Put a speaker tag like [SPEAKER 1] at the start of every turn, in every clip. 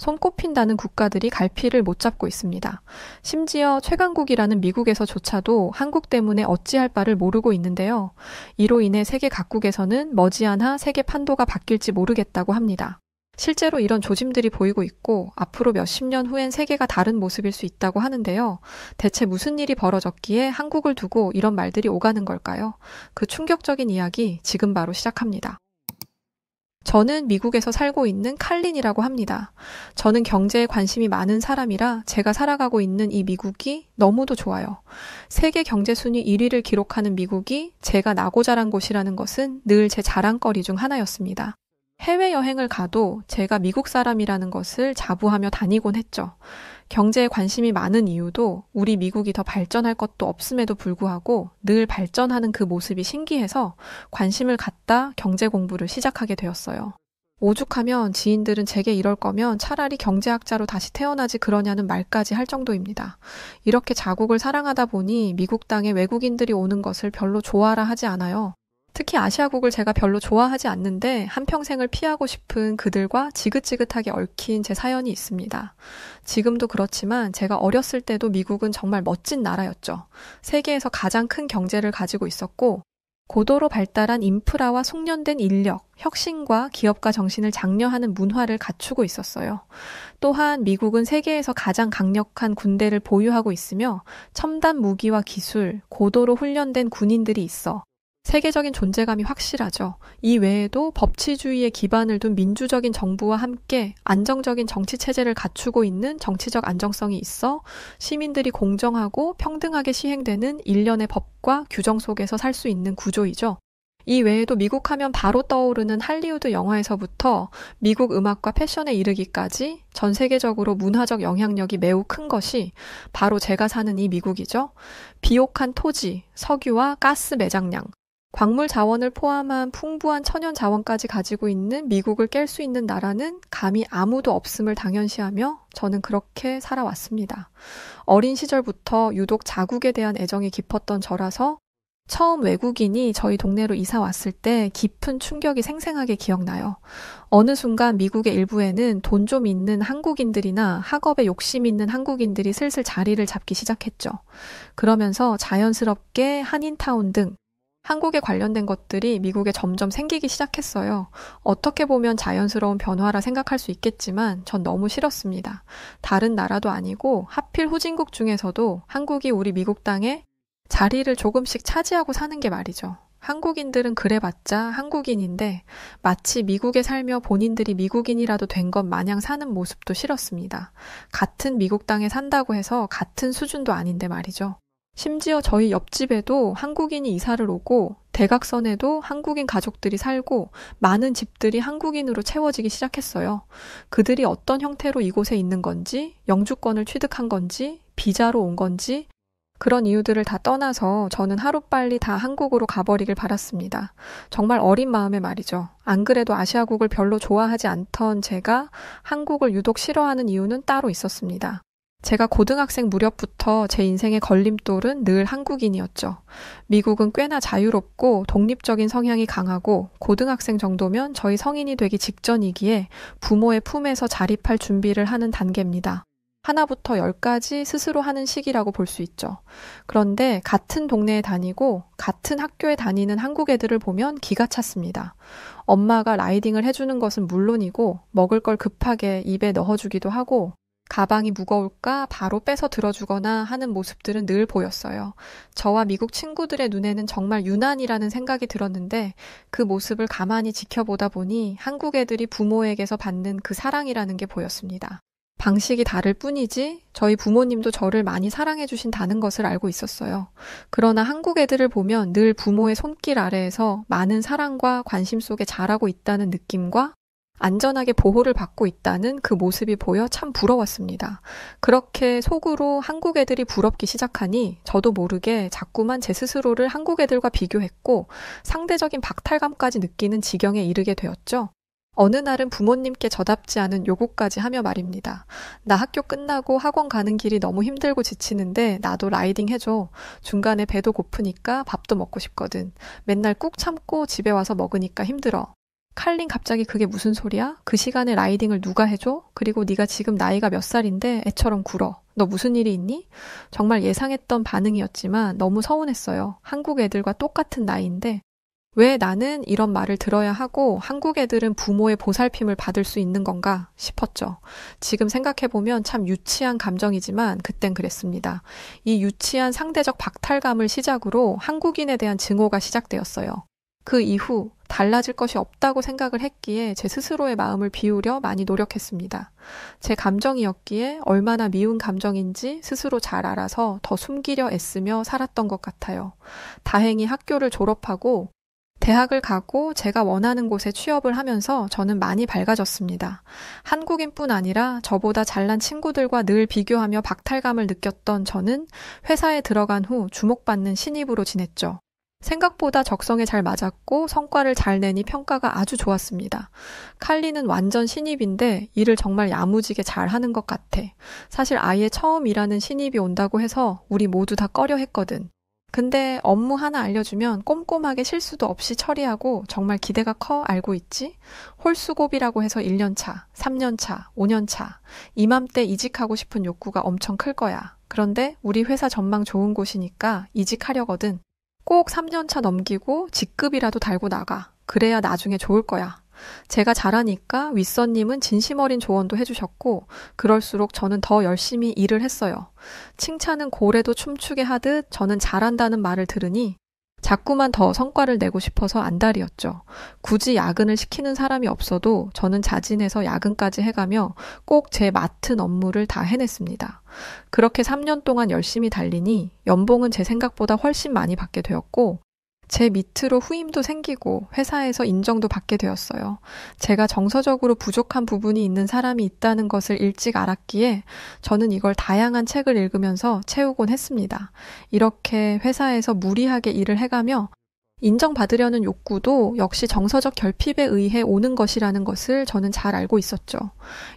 [SPEAKER 1] 손꼽힌다는 국가들이 갈피를 못 잡고 있습니다. 심지어 최강국이라는 미국에서조차도 한국 때문에 어찌할 바를 모르고 있는데요. 이로 인해 세계 각국에서는 머지않아 세계 판도가 바뀔지 모르겠다고 합니다. 실제로 이런 조짐들이 보이고 있고 앞으로 몇십 년 후엔 세계가 다른 모습일 수 있다고 하는데요. 대체 무슨 일이 벌어졌기에 한국을 두고 이런 말들이 오가는 걸까요? 그 충격적인 이야기 지금 바로 시작합니다. 저는 미국에서 살고 있는 칼린이라고 합니다. 저는 경제에 관심이 많은 사람이라 제가 살아가고 있는 이 미국이 너무도 좋아요. 세계 경제 순위 1위를 기록하는 미국이 제가 나고 자란 곳이라는 것은 늘 제 자랑거리 중 하나였습니다. 해외여행을 가도 제가 미국 사람이라는 것을 자부하며 다니곤 했죠. 경제에 관심이 많은 이유도 우리 미국이 더 발전할 것도 없음에도 불구하고 늘 발전하는 그 모습이 신기해서 관심을 갖다 경제 공부를 시작하게 되었어요. 오죽하면 지인들은 제게 이럴 거면 차라리 경제학자로 다시 태어나지 그러냐는 말까지 할 정도입니다. 이렇게 자국을 사랑하다 보니 미국 땅에 외국인들이 오는 것을 별로 좋아라 하지 않아요. 특히 아시아국을 제가 별로 좋아하지 않는데 한평생을 피하고 싶은 그들과 지긋지긋하게 얽힌 제 사연이 있습니다. 지금도 그렇지만 제가 어렸을 때도 미국은 정말 멋진 나라였죠. 세계에서 가장 큰 경제를 가지고 있었고 고도로 발달한 인프라와 숙련된 인력, 혁신과 기업가 정신을 장려하는 문화를 갖추고 있었어요. 또한 미국은 세계에서 가장 강력한 군대를 보유하고 있으며 첨단 무기와 기술, 고도로 훈련된 군인들이 있어 세계적인 존재감이 확실하죠. 이 외에도 법치주의에 기반을 둔 민주적인 정부와 함께 안정적인 정치 체제를 갖추고 있는 정치적 안정성이 있어 시민들이 공정하고 평등하게 시행되는 일련의 법과 규정 속에서 살 수 있는 구조이죠. 이 외에도 미국 하면 바로 떠오르는 할리우드 영화에서부터 미국 음악과 패션에 이르기까지 전 세계적으로 문화적 영향력이 매우 큰 것이 바로 제가 사는 이 미국이죠. 비옥한 토지, 석유와 가스 매장량, 광물 자원을 포함한 풍부한 천연 자원까지 가지고 있는 미국을 깰 수 있는 나라는 감히 아무도 없음을 당연시하며 저는 그렇게 살아왔습니다. 어린 시절부터 유독 자국에 대한 애정이 깊었던 저라서 처음 외국인이 저희 동네로 이사 왔을 때 깊은 충격이 생생하게 기억나요. 어느 순간 미국의 일부에는 돈 좀 있는 한국인들이나 학업에 욕심 있는 한국인들이 슬슬 자리를 잡기 시작했죠. 그러면서 자연스럽게 한인타운 등 한국에 관련된 것들이 미국에 점점 생기기 시작했어요. 어떻게 보면 자연스러운 변화라 생각할 수 있겠지만 전 너무 싫었습니다. 다른 나라도 아니고 하필 후진국 중에서도 한국이 우리 미국 땅에 자리를 조금씩 차지하고 사는 게 말이죠. 한국인들은 그래봤자 한국인인데 마치 미국에 살며 본인들이 미국인이라도 된 것 마냥 사는 모습도 싫었습니다. 같은 미국 땅에 산다고 해서 같은 수준도 아닌데 말이죠. 심지어 저희 옆집에도 한국인이 이사를 오고 대각선에도 한국인 가족들이 살고 많은 집들이 한국인으로 채워지기 시작했어요. 그들이 어떤 형태로 이곳에 있는 건지, 영주권을 취득한 건지, 비자로 온 건지 그런 이유들을 다 떠나서 저는 하루빨리 다 한국으로 가버리길 바랐습니다. 정말 어린 마음에 말이죠. 안 그래도 아시아국을 별로 좋아하지 않던 제가 한국을 유독 싫어하는 이유는 따로 있었습니다. 제가 고등학생 무렵부터 제 인생의 걸림돌은 늘 한국인이었죠. 미국은 꽤나 자유롭고 독립적인 성향이 강하고 고등학생 정도면 저희 성인이 되기 직전이기에 부모의 품에서 자립할 준비를 하는 단계입니다. 하나부터 10까지 스스로 하는 시기라고 볼 수 있죠. 그런데 같은 동네에 다니고 같은 학교에 다니는 한국 애들을 보면 기가 찼습니다. 엄마가 라이딩을 해주는 것은 물론이고 먹을 걸 급하게 입에 넣어주기도 하고 가방이 무거울까 바로 빼서 들어주거나 하는 모습들은 늘 보였어요. 저와 미국 친구들의 눈에는 정말 유난이라는 생각이 들었는데 그 모습을 가만히 지켜보다 보니 한국 애들이 부모에게서 받는 그 사랑이라는 게 보였습니다. 방식이 다를 뿐이지 저희 부모님도 저를 많이 사랑해 주신다는 것을 알고 있었어요. 그러나 한국 애들을 보면 늘 부모의 손길 아래에서 많은 사랑과 관심 속에 자라고 있다는 느낌과 안전하게 보호를 받고 있다는 그 모습이 보여 참 부러웠습니다. 그렇게 속으로 한국 애들이 부럽기 시작하니 저도 모르게 자꾸만 제 스스로를 한국 애들과 비교했고 상대적인 박탈감까지 느끼는 지경에 이르게 되었죠. 어느 날은 부모님께 저답지 않은 요구까지 하며 말입니다. 나 학교 끝나고 학원 가는 길이 너무 힘들고 지치는데 나도 라이딩 해줘. 중간에 배도 고프니까 밥도 먹고 싶거든. 맨날 꾹 참고 집에 와서 먹으니까 힘들어. 칼린 갑자기 그게 무슨 소리야? 그 시간에 라이딩을 누가 해줘? 그리고 네가 지금 나이가 몇 살인데 애처럼 굴어. 너 무슨 일이 있니? 정말 예상했던 반응이었지만 너무 서운했어요. 한국 애들과 똑같은 나이인데 왜 나는 이런 말을 들어야 하고 한국 애들은 부모의 보살핌을 받을 수 있는 건가 싶었죠. 지금 생각해보면 참 유치한 감정이지만 그땐 그랬습니다. 이 유치한 상대적 박탈감을 시작으로 한국인에 대한 증오가 시작되었어요. 그 이후 달라질 것이 없다고 생각을 했기에 제 스스로의 마음을 비우려 많이 노력했습니다. 제 감정이었기에 얼마나 미운 감정인지 스스로 잘 알아서 더 숨기려 애쓰며 살았던 것 같아요. 다행히 학교를 졸업하고 대학을 가고 제가 원하는 곳에 취업을 하면서 저는 많이 밝아졌습니다. 한국인뿐 아니라 저보다 잘난 친구들과 늘 비교하며 박탈감을 느꼈던 저는 회사에 들어간 후 주목받는 신입으로 지냈죠. 생각보다 적성에 잘 맞았고 성과를 잘 내니 평가가 아주 좋았습니다. 칼리는 완전 신입인데 일을 정말 야무지게 잘하는 것 같아. 사실 아예 처음 일하는 신입이 온다고 해서 우리 모두 다 꺼려 했거든. 근데 업무 하나 알려주면 꼼꼼하게 실수도 없이 처리하고 정말 기대가 커 알고 있지? 홀수고비라고 해서 1년 차, 3년 차, 5년 차, 이맘때 이직하고 싶은 욕구가 엄청 클 거야. 그런데 우리 회사 전망 좋은 곳이니까 이직하려거든. 꼭 3년 차 넘기고 직급이라도 달고 나가. 그래야 나중에 좋을 거야. 제가 잘하니까 윗선님은 진심 어린 조언도 해주셨고 그럴수록 저는 더 열심히 일을 했어요. 칭찬은 고래도 춤추게 하듯 저는 잘한다는 말을 들으니 자꾸만 더 성과를 내고 싶어서 안달이었죠. 굳이 야근을 시키는 사람이 없어도 저는 자진해서 야근까지 해가며 꼭 제 맡은 업무를 다 해냈습니다. 그렇게 3년 동안 열심히 달리니 연봉은 제 생각보다 훨씬 많이 받게 되었고 제 밑으로 후임도 생기고 회사에서 인정도 받게 되었어요. 제가 정서적으로 부족한 부분이 있는 사람이 있다는 것을 일찍 알았기에 저는 이걸 다양한 책을 읽으면서 채우곤 했습니다. 이렇게 회사에서 무리하게 일을 해가며 인정받으려는 욕구도 역시 정서적 결핍에 의해 오는 것이라는 것을 저는 잘 알고 있었죠.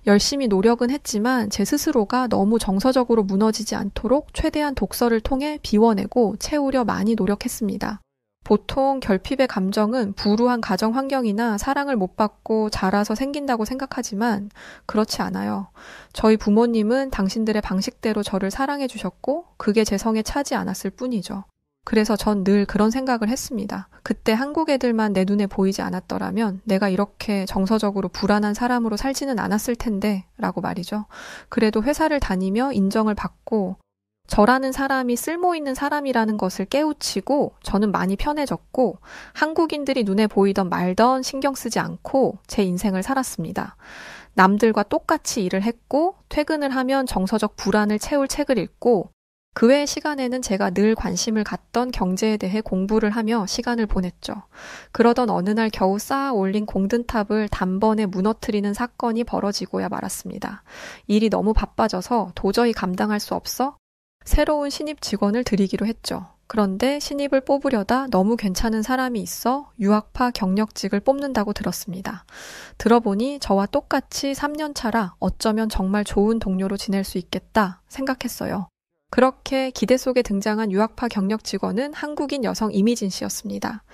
[SPEAKER 1] 열심히 노력은 했지만 제 스스로가 너무 정서적으로 무너지지 않도록 최대한 독서를 통해 비워내고 채우려 많이 노력했습니다. 보통 결핍의 감정은 불우한 가정 환경이나 사랑을 못 받고 자라서 생긴다고 생각하지만 그렇지 않아요. 저희 부모님은 당신들의 방식대로 저를 사랑해 주셨고 그게 제 성에 차지 않았을 뿐이죠. 그래서 전 늘 그런 생각을 했습니다. 그때 한국 애들만 내 눈에 보이지 않았더라면 내가 이렇게 정서적으로 불안한 사람으로 살지는 않았을 텐데 라고 말이죠. 그래도 회사를 다니며 인정을 받고 저라는 사람이 쓸모있는 사람이라는 것을 깨우치고 저는 많이 편해졌고 한국인들이 눈에 보이던 말던 신경 쓰지 않고 제 인생을 살았습니다. 남들과 똑같이 일을 했고 퇴근을 하면 정서적 불안을 채울 책을 읽고 그 외의 시간에는 제가 늘 관심을 갖던 경제에 대해 공부를 하며 시간을 보냈죠. 그러던 어느 날 겨우 쌓아 올린 공든탑을 단번에 무너뜨리는 사건이 벌어지고야 말았습니다. 일이 너무 바빠져서 도저히 감당할 수 없어 새로운 신입 직원을 들이기로 했죠. 그런데 신입을 뽑으려다 너무 괜찮은 사람이 있어 유학파 경력직을 뽑는다고 들었습니다. 들어보니 저와 똑같이 3년 차라 어쩌면 정말 좋은 동료로 지낼 수 있겠다 생각했어요. 그렇게 기대 속에 등장한 유학파 경력 직원은 한국인 여성 이미진 씨였습니다.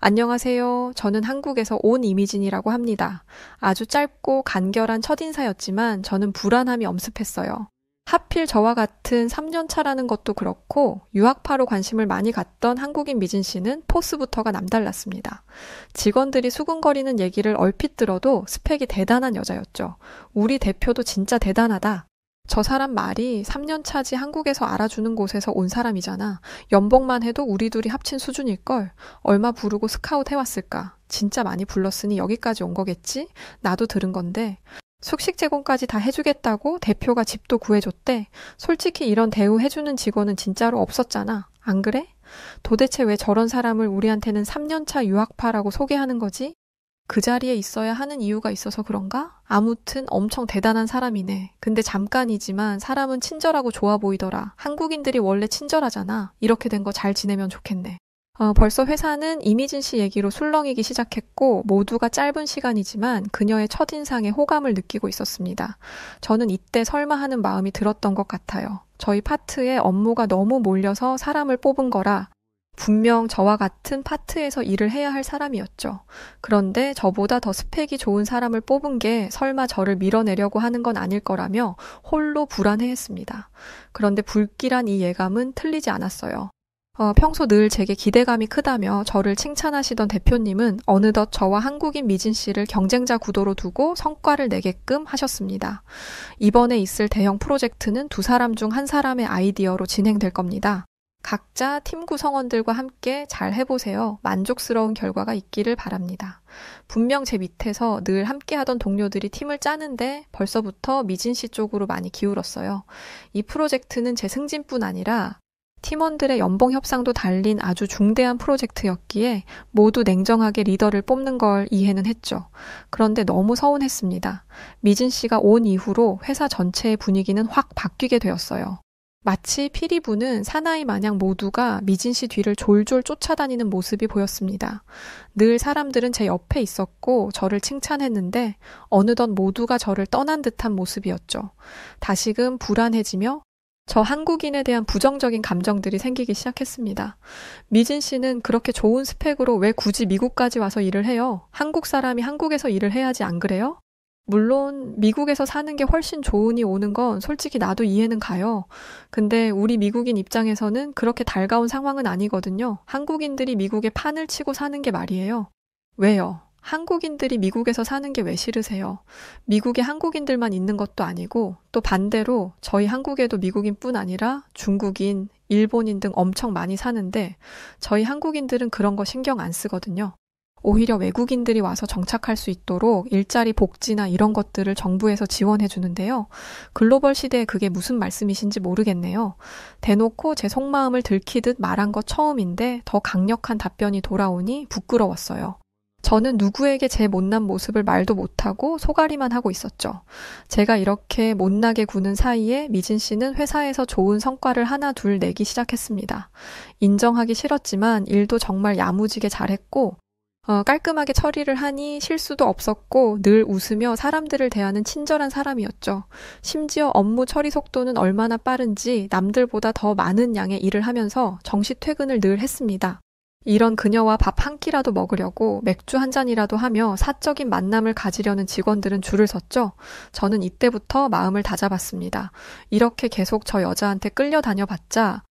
[SPEAKER 1] 안녕하세요. 저는 한국에서 온 이미진이라고 합니다. 아주 짧고 간결한 첫인사였지만 저는 불안함이 엄습했어요. 하필 저와 같은 3년 차라는 것도 그렇고 유학파로 관심을 많이 갖던 한국인 미진 씨는 포스부터가 남달랐습니다. 직원들이 수근거리는 얘기를 얼핏 들어도 스펙이 대단한 여자였죠. 우리 대표도 진짜 대단하다. 저 사람 말이 3년 차지 한국에서 알아주는 곳에서 온 사람이잖아. 연봉만 해도 우리 둘이 합친 수준일걸. 얼마 부르고 스카웃 해왔을까. 진짜 많이 불렀으니 여기까지 온 거겠지? 나도 들은 건데. 숙식 제공까지 다 해주겠다고 대표가 집도 구해줬대. 솔직히 이런 대우 해주는 직원은 진짜로 없었잖아. 안 그래? 도대체 왜 저런 사람을 우리한테는 3년차 유학파라고 소개하는 거지? 그 자리에 있어야 하는 이유가 있어서 그런가? 아무튼 엄청 대단한 사람이네. 근데 잠깐이지만 사람은 친절하고 좋아 보이더라. 한국인들이 원래 친절하잖아. 이렇게 된 거 잘 지내면 좋겠네. 벌써 회사는 이미진 씨 얘기로 술렁이기 시작했고 모두가 짧은 시간이지만 그녀의 첫인상에 호감을 느끼고 있었습니다. 저는 이때 설마 하는 마음이 들었던 것 같아요. 저희 파트에 업무가 너무 몰려서 사람을 뽑은 거라 분명 저와 같은 파트에서 일을 해야 할 사람이었죠. 그런데 저보다 더 스펙이 좋은 사람을 뽑은 게 설마 저를 밀어내려고 하는 건 아닐 거라며 홀로 불안해했습니다. 그런데 불길한 이 예감은 틀리지 않았어요. 평소 늘 제게 기대감이 크다며 저를 칭찬하시던 대표님은 어느덧 저와 한국인 미진 씨를 경쟁자 구도로 두고 성과를 내게끔 하셨습니다. 이번에 있을 대형 프로젝트는 두 사람 중 한 사람의 아이디어로 진행될 겁니다. 각자 팀 구성원들과 함께 잘 해보세요. 만족스러운 결과가 있기를 바랍니다. 분명 제 밑에서 늘 함께하던 동료들이 팀을 짜는데 벌써부터 미진 씨 쪽으로 많이 기울었어요. 이 프로젝트는 제 승진뿐 아니라 팀원들의 연봉 협상도 달린 아주 중대한 프로젝트였기에 모두 냉정하게 리더를 뽑는 걸 이해는 했죠. 그런데 너무 서운했습니다. 미진 씨가 온 이후로 회사 전체의 분위기는 확 바뀌게 되었어요. 마치 피리부는 사나이 마냥 모두가 미진 씨 뒤를 졸졸 쫓아다니는 모습이 보였습니다. 늘 사람들은 제 옆에 있었고 저를 칭찬했는데 어느덧 모두가 저를 떠난 듯한 모습이었죠. 다시금 불안해지며 저 한국인에 대한 부정적인 감정들이 생기기 시작했습니다. 미진 씨는 그렇게 좋은 스펙으로 왜 굳이 미국까지 와서 일을 해요? 한국 사람이 한국에서 일을 해야지 안 그래요? 물론 미국에서 사는 게 훨씬 좋으니 오는 건 솔직히 나도 이해는 가요. 근데 우리 미국인 입장에서는 그렇게 달가운 상황은 아니거든요. 한국인들이 미국에 판을 치고 사는 게 말이에요. 왜요? 한국인들이 미국에서 사는 게 왜 싫으세요? 미국에 한국인들만 있는 것도 아니고 또 반대로 저희 한국에도 미국인뿐 아니라 중국인, 일본인 등 엄청 많이 사는데 저희 한국인들은 그런 거 신경 안 쓰거든요. 오히려 외국인들이 와서 정착할 수 있도록 일자리 복지나 이런 것들을 정부에서 지원해 주는데요. 글로벌 시대에 그게 무슨 말씀이신지 모르겠네요. 대놓고 제 속마음을 들키듯 말한 거 처음인데 더 강력한 답변이 돌아오니 부끄러웠어요. 저는 누구에게 제 못난 모습을 말도 못하고 소가리만 하고 있었죠. 제가 이렇게 못나게 구는 사이에 미진 씨는 회사에서 좋은 성과를 하나 둘 내기 시작했습니다. 인정하기 싫었지만 일도 정말 야무지게 잘했고 깔끔하게 처리를 하니 실수도 없었고 늘 웃으며 사람들을 대하는 친절한 사람이었죠. 심지어 업무 처리 속도는 얼마나 빠른지 남들보다 더 많은 양의 일을 하면서 정시 퇴근을 늘 했습니다. 이런 그녀와 밥 한 끼라도 먹으려고 맥주 한 잔이라도 하며 사적인 만남을 가지려는 직원들은 줄을 섰죠. 저는 이때부터 마음을 다잡았습니다. 이렇게 계속 저 여자한테 끌려다녀봤자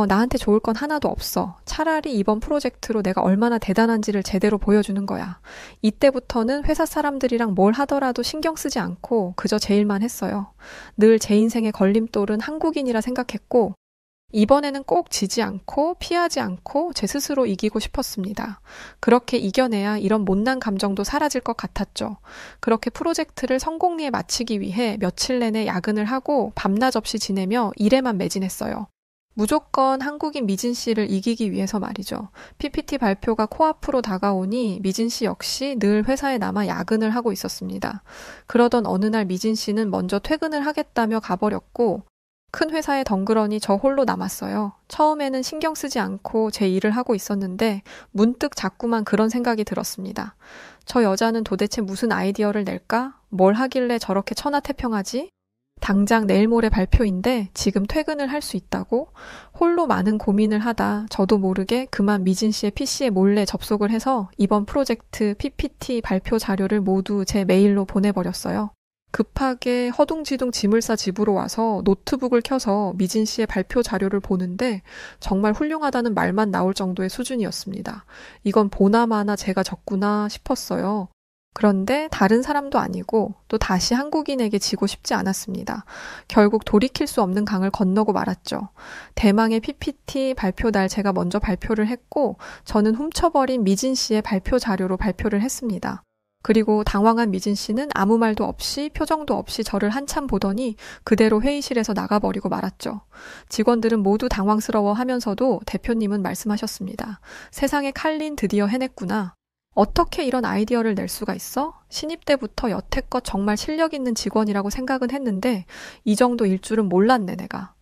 [SPEAKER 1] 나한테 좋을 건 하나도 없어. 차라리 이번 프로젝트로 내가 얼마나 대단한지를 제대로 보여주는 거야. 이때부터는 회사 사람들이랑 뭘 하더라도 신경 쓰지 않고 그저 제 일만 했어요. 늘 제 인생의 걸림돌은 한국인이라 생각했고 이번에는 꼭 지지 않고 피하지 않고 제 스스로 이기고 싶었습니다. 그렇게 이겨내야 이런 못난 감정도 사라질 것 같았죠. 그렇게 프로젝트를 성공리에 마치기 위해 며칠 내내 야근을 하고 밤낮 없이 지내며 일에만 매진했어요. 무조건 한국인 미진 씨를 이기기 위해서 말이죠. PPT 발표가 코앞으로 다가오니 미진 씨 역시 늘 회사에 남아 야근을 하고 있었습니다. 그러던 어느 날 미진 씨는 먼저 퇴근을 하겠다며 가버렸고 큰 회사에 덩그러니 저 홀로 남았어요. 처음에는 신경 쓰지 않고 제 일을 하고 있었는데 문득 자꾸만 그런 생각이 들었습니다. 저 여자는 도대체 무슨 아이디어를 낼까? 뭘 하길래 저렇게 천하태평하지? 당장 내일 모레 발표인데 지금 퇴근을 할 수 있다고? 홀로 많은 고민을 하다 저도 모르게 그만 미진 씨의 PC에 몰래 접속을 해서 이번 프로젝트 PPT 발표 자료를 모두 제 메일로 보내버렸어요. 급하게 허둥지둥 짐을 싸 집으로 와서 노트북을 켜서 미진 씨의 발표 자료를 보는데 정말 훌륭하다는 말만 나올 정도의 수준이었습니다. 이건 보나마나 제가 적구나 싶었어요. 그런데 다른 사람도 아니고 또 다시 한국인에게 지고 싶지 않았습니다. 결국 돌이킬 수 없는 강을 건너고 말았죠. 대망의 PPT 발표 날 제가 먼저 발표를 했고 저는 훔쳐버린 미진 씨의 발표 자료로 발표를 했습니다. 그리고 당황한 미진 씨는 아무 말도 없이 표정도 없이 저를 한참 보더니 그대로 회의실에서 나가버리고 말았죠. 직원들은 모두 당황스러워하면서도 대표님은 말씀하셨습니다. 세상에 칼린 드디어 해냈구나. 어떻게 이런 아이디어를 낼 수가 있어? 신입 때부터 여태껏 정말 실력 있는 직원이라고 생각은 했는데 이 정도일 줄은 몰랐네 내가.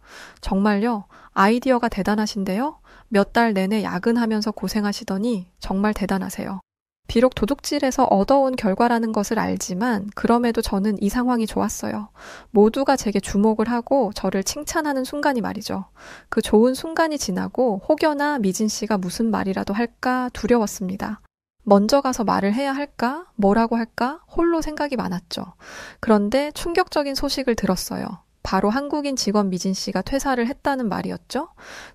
[SPEAKER 1] 정말요? 아이디어가 대단하신데요? 몇 달 내내 야근하면서 고생하시더니 정말 대단하세요. 비록 도둑질에서 얻어온 결과라는 것을 알지만 그럼에도 저는 이 상황이 좋았어요. 모두가 제게 주목을 하고 저를 칭찬하는 순간이 말이죠. 그 좋은 순간이 지나고 혹여나 미진 씨가 무슨 말이라도 할까 두려웠습니다. 먼저 가서 말을 해야 할까? 뭐라고 할까? 홀로 생각이 많았죠. 그런데 충격적인 소식을 들었어요. 바로 한국인 직원 미진 씨가 퇴사를 했다는 말이었죠.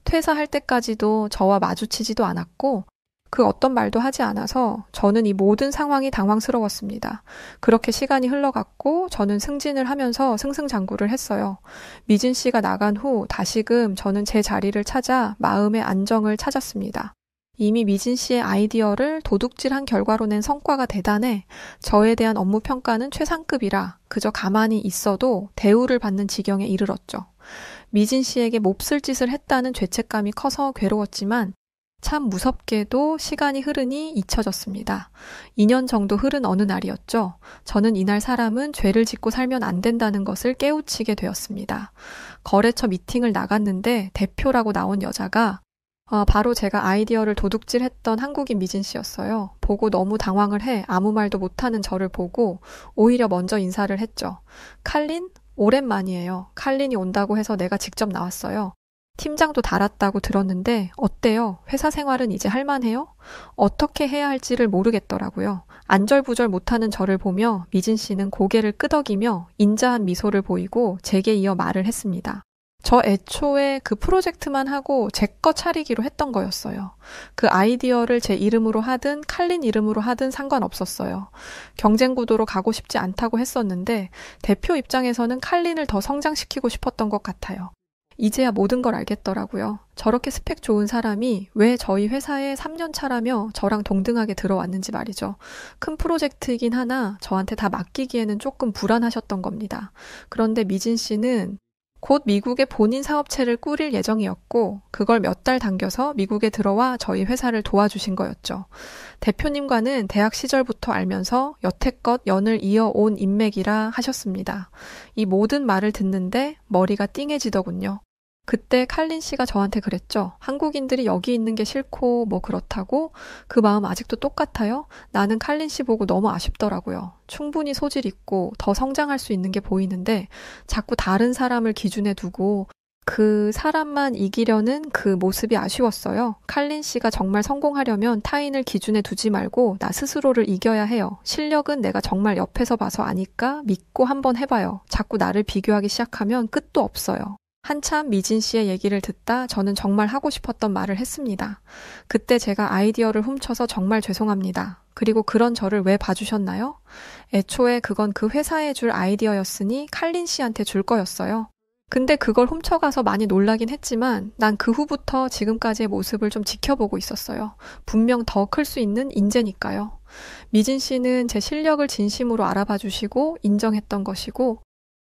[SPEAKER 1] 퇴사할 때까지도 저와 마주치지도 않았고 그 어떤 말도 하지 않아서 저는 이 모든 상황이 당황스러웠습니다. 그렇게 시간이 흘러갔고 저는 승진을 하면서 승승장구를 했어요. 미진 씨가 나간 후 다시금 저는 제 자리를 찾아 마음의 안정을 찾았습니다. 이미 미진 씨의 아이디어를 도둑질한 결과로 낸 성과가 대단해 저에 대한 업무 평가는 최상급이라 그저 가만히 있어도 대우를 받는 지경에 이르렀죠. 미진 씨에게 몹쓸 짓을 했다는 죄책감이 커서 괴로웠지만 참 무섭게도 시간이 흐르니 잊혀졌습니다. 2년 정도 흐른 어느 날이었죠. 저는 이날 사람은 죄를 짓고 살면 안 된다는 것을 깨우치게 되었습니다. 거래처 미팅을 나갔는데 대표라고 나온 여자가 바로 제가 아이디어를 도둑질했던 한국인 미진 씨였어요. 보고 너무 당황을 해 아무 말도 못하는 저를 보고 오히려 먼저 인사를 했죠. 칼린? 오랜만이에요. 칼린이 온다고 해서 내가 직접 나왔어요. 팀장도 달았다고 들었는데 어때요? 회사 생활은 이제 할만해요? 어떻게 해야 할지를 모르겠더라고요. 안절부절 못하는 저를 보며 미진 씨는 고개를 끄덕이며 인자한 미소를 보이고 제게 이어 말을 했습니다. 저 애초에 그 프로젝트만 하고 제 거 차리기로 했던 거였어요. 그 아이디어를 제 이름으로 하든 칼린 이름으로 하든 상관없었어요. 경쟁 구도로 가고 싶지 않다고 했었는데 대표 입장에서는 칼린을 더 성장시키고 싶었던 것 같아요. 이제야 모든 걸 알겠더라고요. 저렇게 스펙 좋은 사람이 왜 저희 회사에 3년 차라며 저랑 동등하게 들어왔는지 말이죠. 큰 프로젝트이긴 하나 저한테 다 맡기기에는 조금 불안하셨던 겁니다. 그런데 미진 씨는 곧 미국의 본인 사업체를 꾸릴 예정이었고 그걸 몇 달 당겨서 미국에 들어와 저희 회사를 도와주신 거였죠. 대표님과는 대학 시절부터 알면서 여태껏 연을 이어온 인맥이라 하셨습니다. 이 모든 말을 듣는데 머리가 띵해지더군요. 그때 칼린 씨가 저한테 그랬죠. 한국인들이 여기 있는 게 싫고 뭐 그렇다고 그 마음 아직도 똑같아요? 나는 칼린 씨 보고 너무 아쉽더라고요. 충분히 소질 있고 더 성장할 수 있는 게 보이는데 자꾸 다른 사람을 기준에 두고 그 사람만 이기려는 그 모습이 아쉬웠어요. 칼린 씨가 정말 성공하려면 타인을 기준에 두지 말고 나 스스로를 이겨야 해요. 실력은 내가 정말 옆에서 봐서 아니까 믿고 한번 해봐요. 자꾸 나를 비교하기 시작하면 끝도 없어요. 한참 미진 씨의 얘기를 듣다 저는 정말 하고 싶었던 말을 했습니다. 그때 제가 아이디어를 훔쳐서 정말 죄송합니다. 그리고 그런 저를 왜 봐주셨나요? 애초에 그건 그 회사에 줄 아이디어였으니 칼린 씨한테 줄 거였어요. 근데 그걸 훔쳐가서 많이 놀라긴 했지만 난 그 후부터 지금까지의 모습을 좀 지켜보고 있었어요. 분명 더 클 수 있는 인재니까요. 미진 씨는 제 실력을 진심으로 알아봐 주시고 인정했던 것이고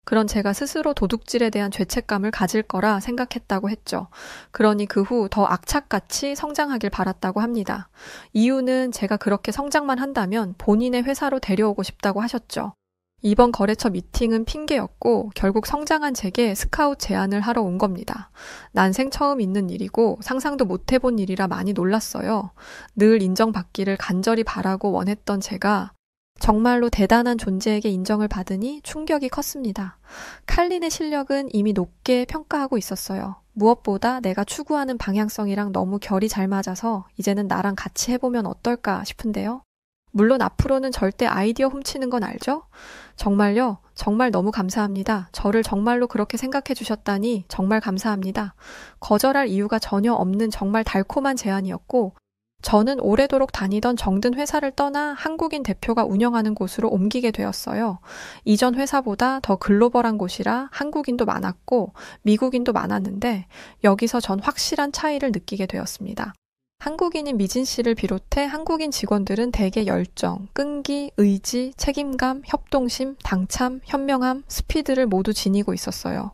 [SPEAKER 1] 그런 제가 스스로 도둑질에 대한 죄책감을 가질 거라 생각했다고 했죠. 그러니 그 후 더 악착같이 성장하길 바랐다고 합니다. 이유는 제가 그렇게 성장만 한다면 본인의 회사로 데려오고 싶다고 하셨죠. 이번 거래처 미팅은 핑계였고 결국 성장한 제게 스카웃 제안을 하러 온 겁니다. 난생 처음 있는 일이고 상상도 못 해본 일이라 많이 놀랐어요. 늘 인정받기를 간절히 바라고 원했던 제가 정말로 대단한 존재에게 인정을 받으니 충격이 컸습니다. 칼린의 실력은 이미 높게 평가하고 있었어요. 무엇보다 내가 추구하는 방향성이랑 너무 결이 잘 맞아서 이제는 나랑 같이 해보면 어떨까 싶은데요. 물론 앞으로는 절대 아이디어 훔치는 건 알죠? 정말요? 정말 너무 감사합니다. 저를 정말로 그렇게 생각해 주셨다니 정말 감사합니다. 거절할 이유가 전혀 없는 정말 달콤한 제안이었고 저는 오래도록 다니던 정든 회사를 떠나 한국인 대표가 운영하는 곳으로 옮기게 되었어요. 이전 회사보다 더 글로벌한 곳이라 한국인도 많았고 미국인도 많았는데 여기서 전 확실한 차이를 느끼게 되었습니다. 한국인인 미진 씨를 비롯해 한국인 직원들은 대개 열정, 끈기, 의지, 책임감, 협동심, 당참, 현명함, 스피드를 모두 지니고 있었어요.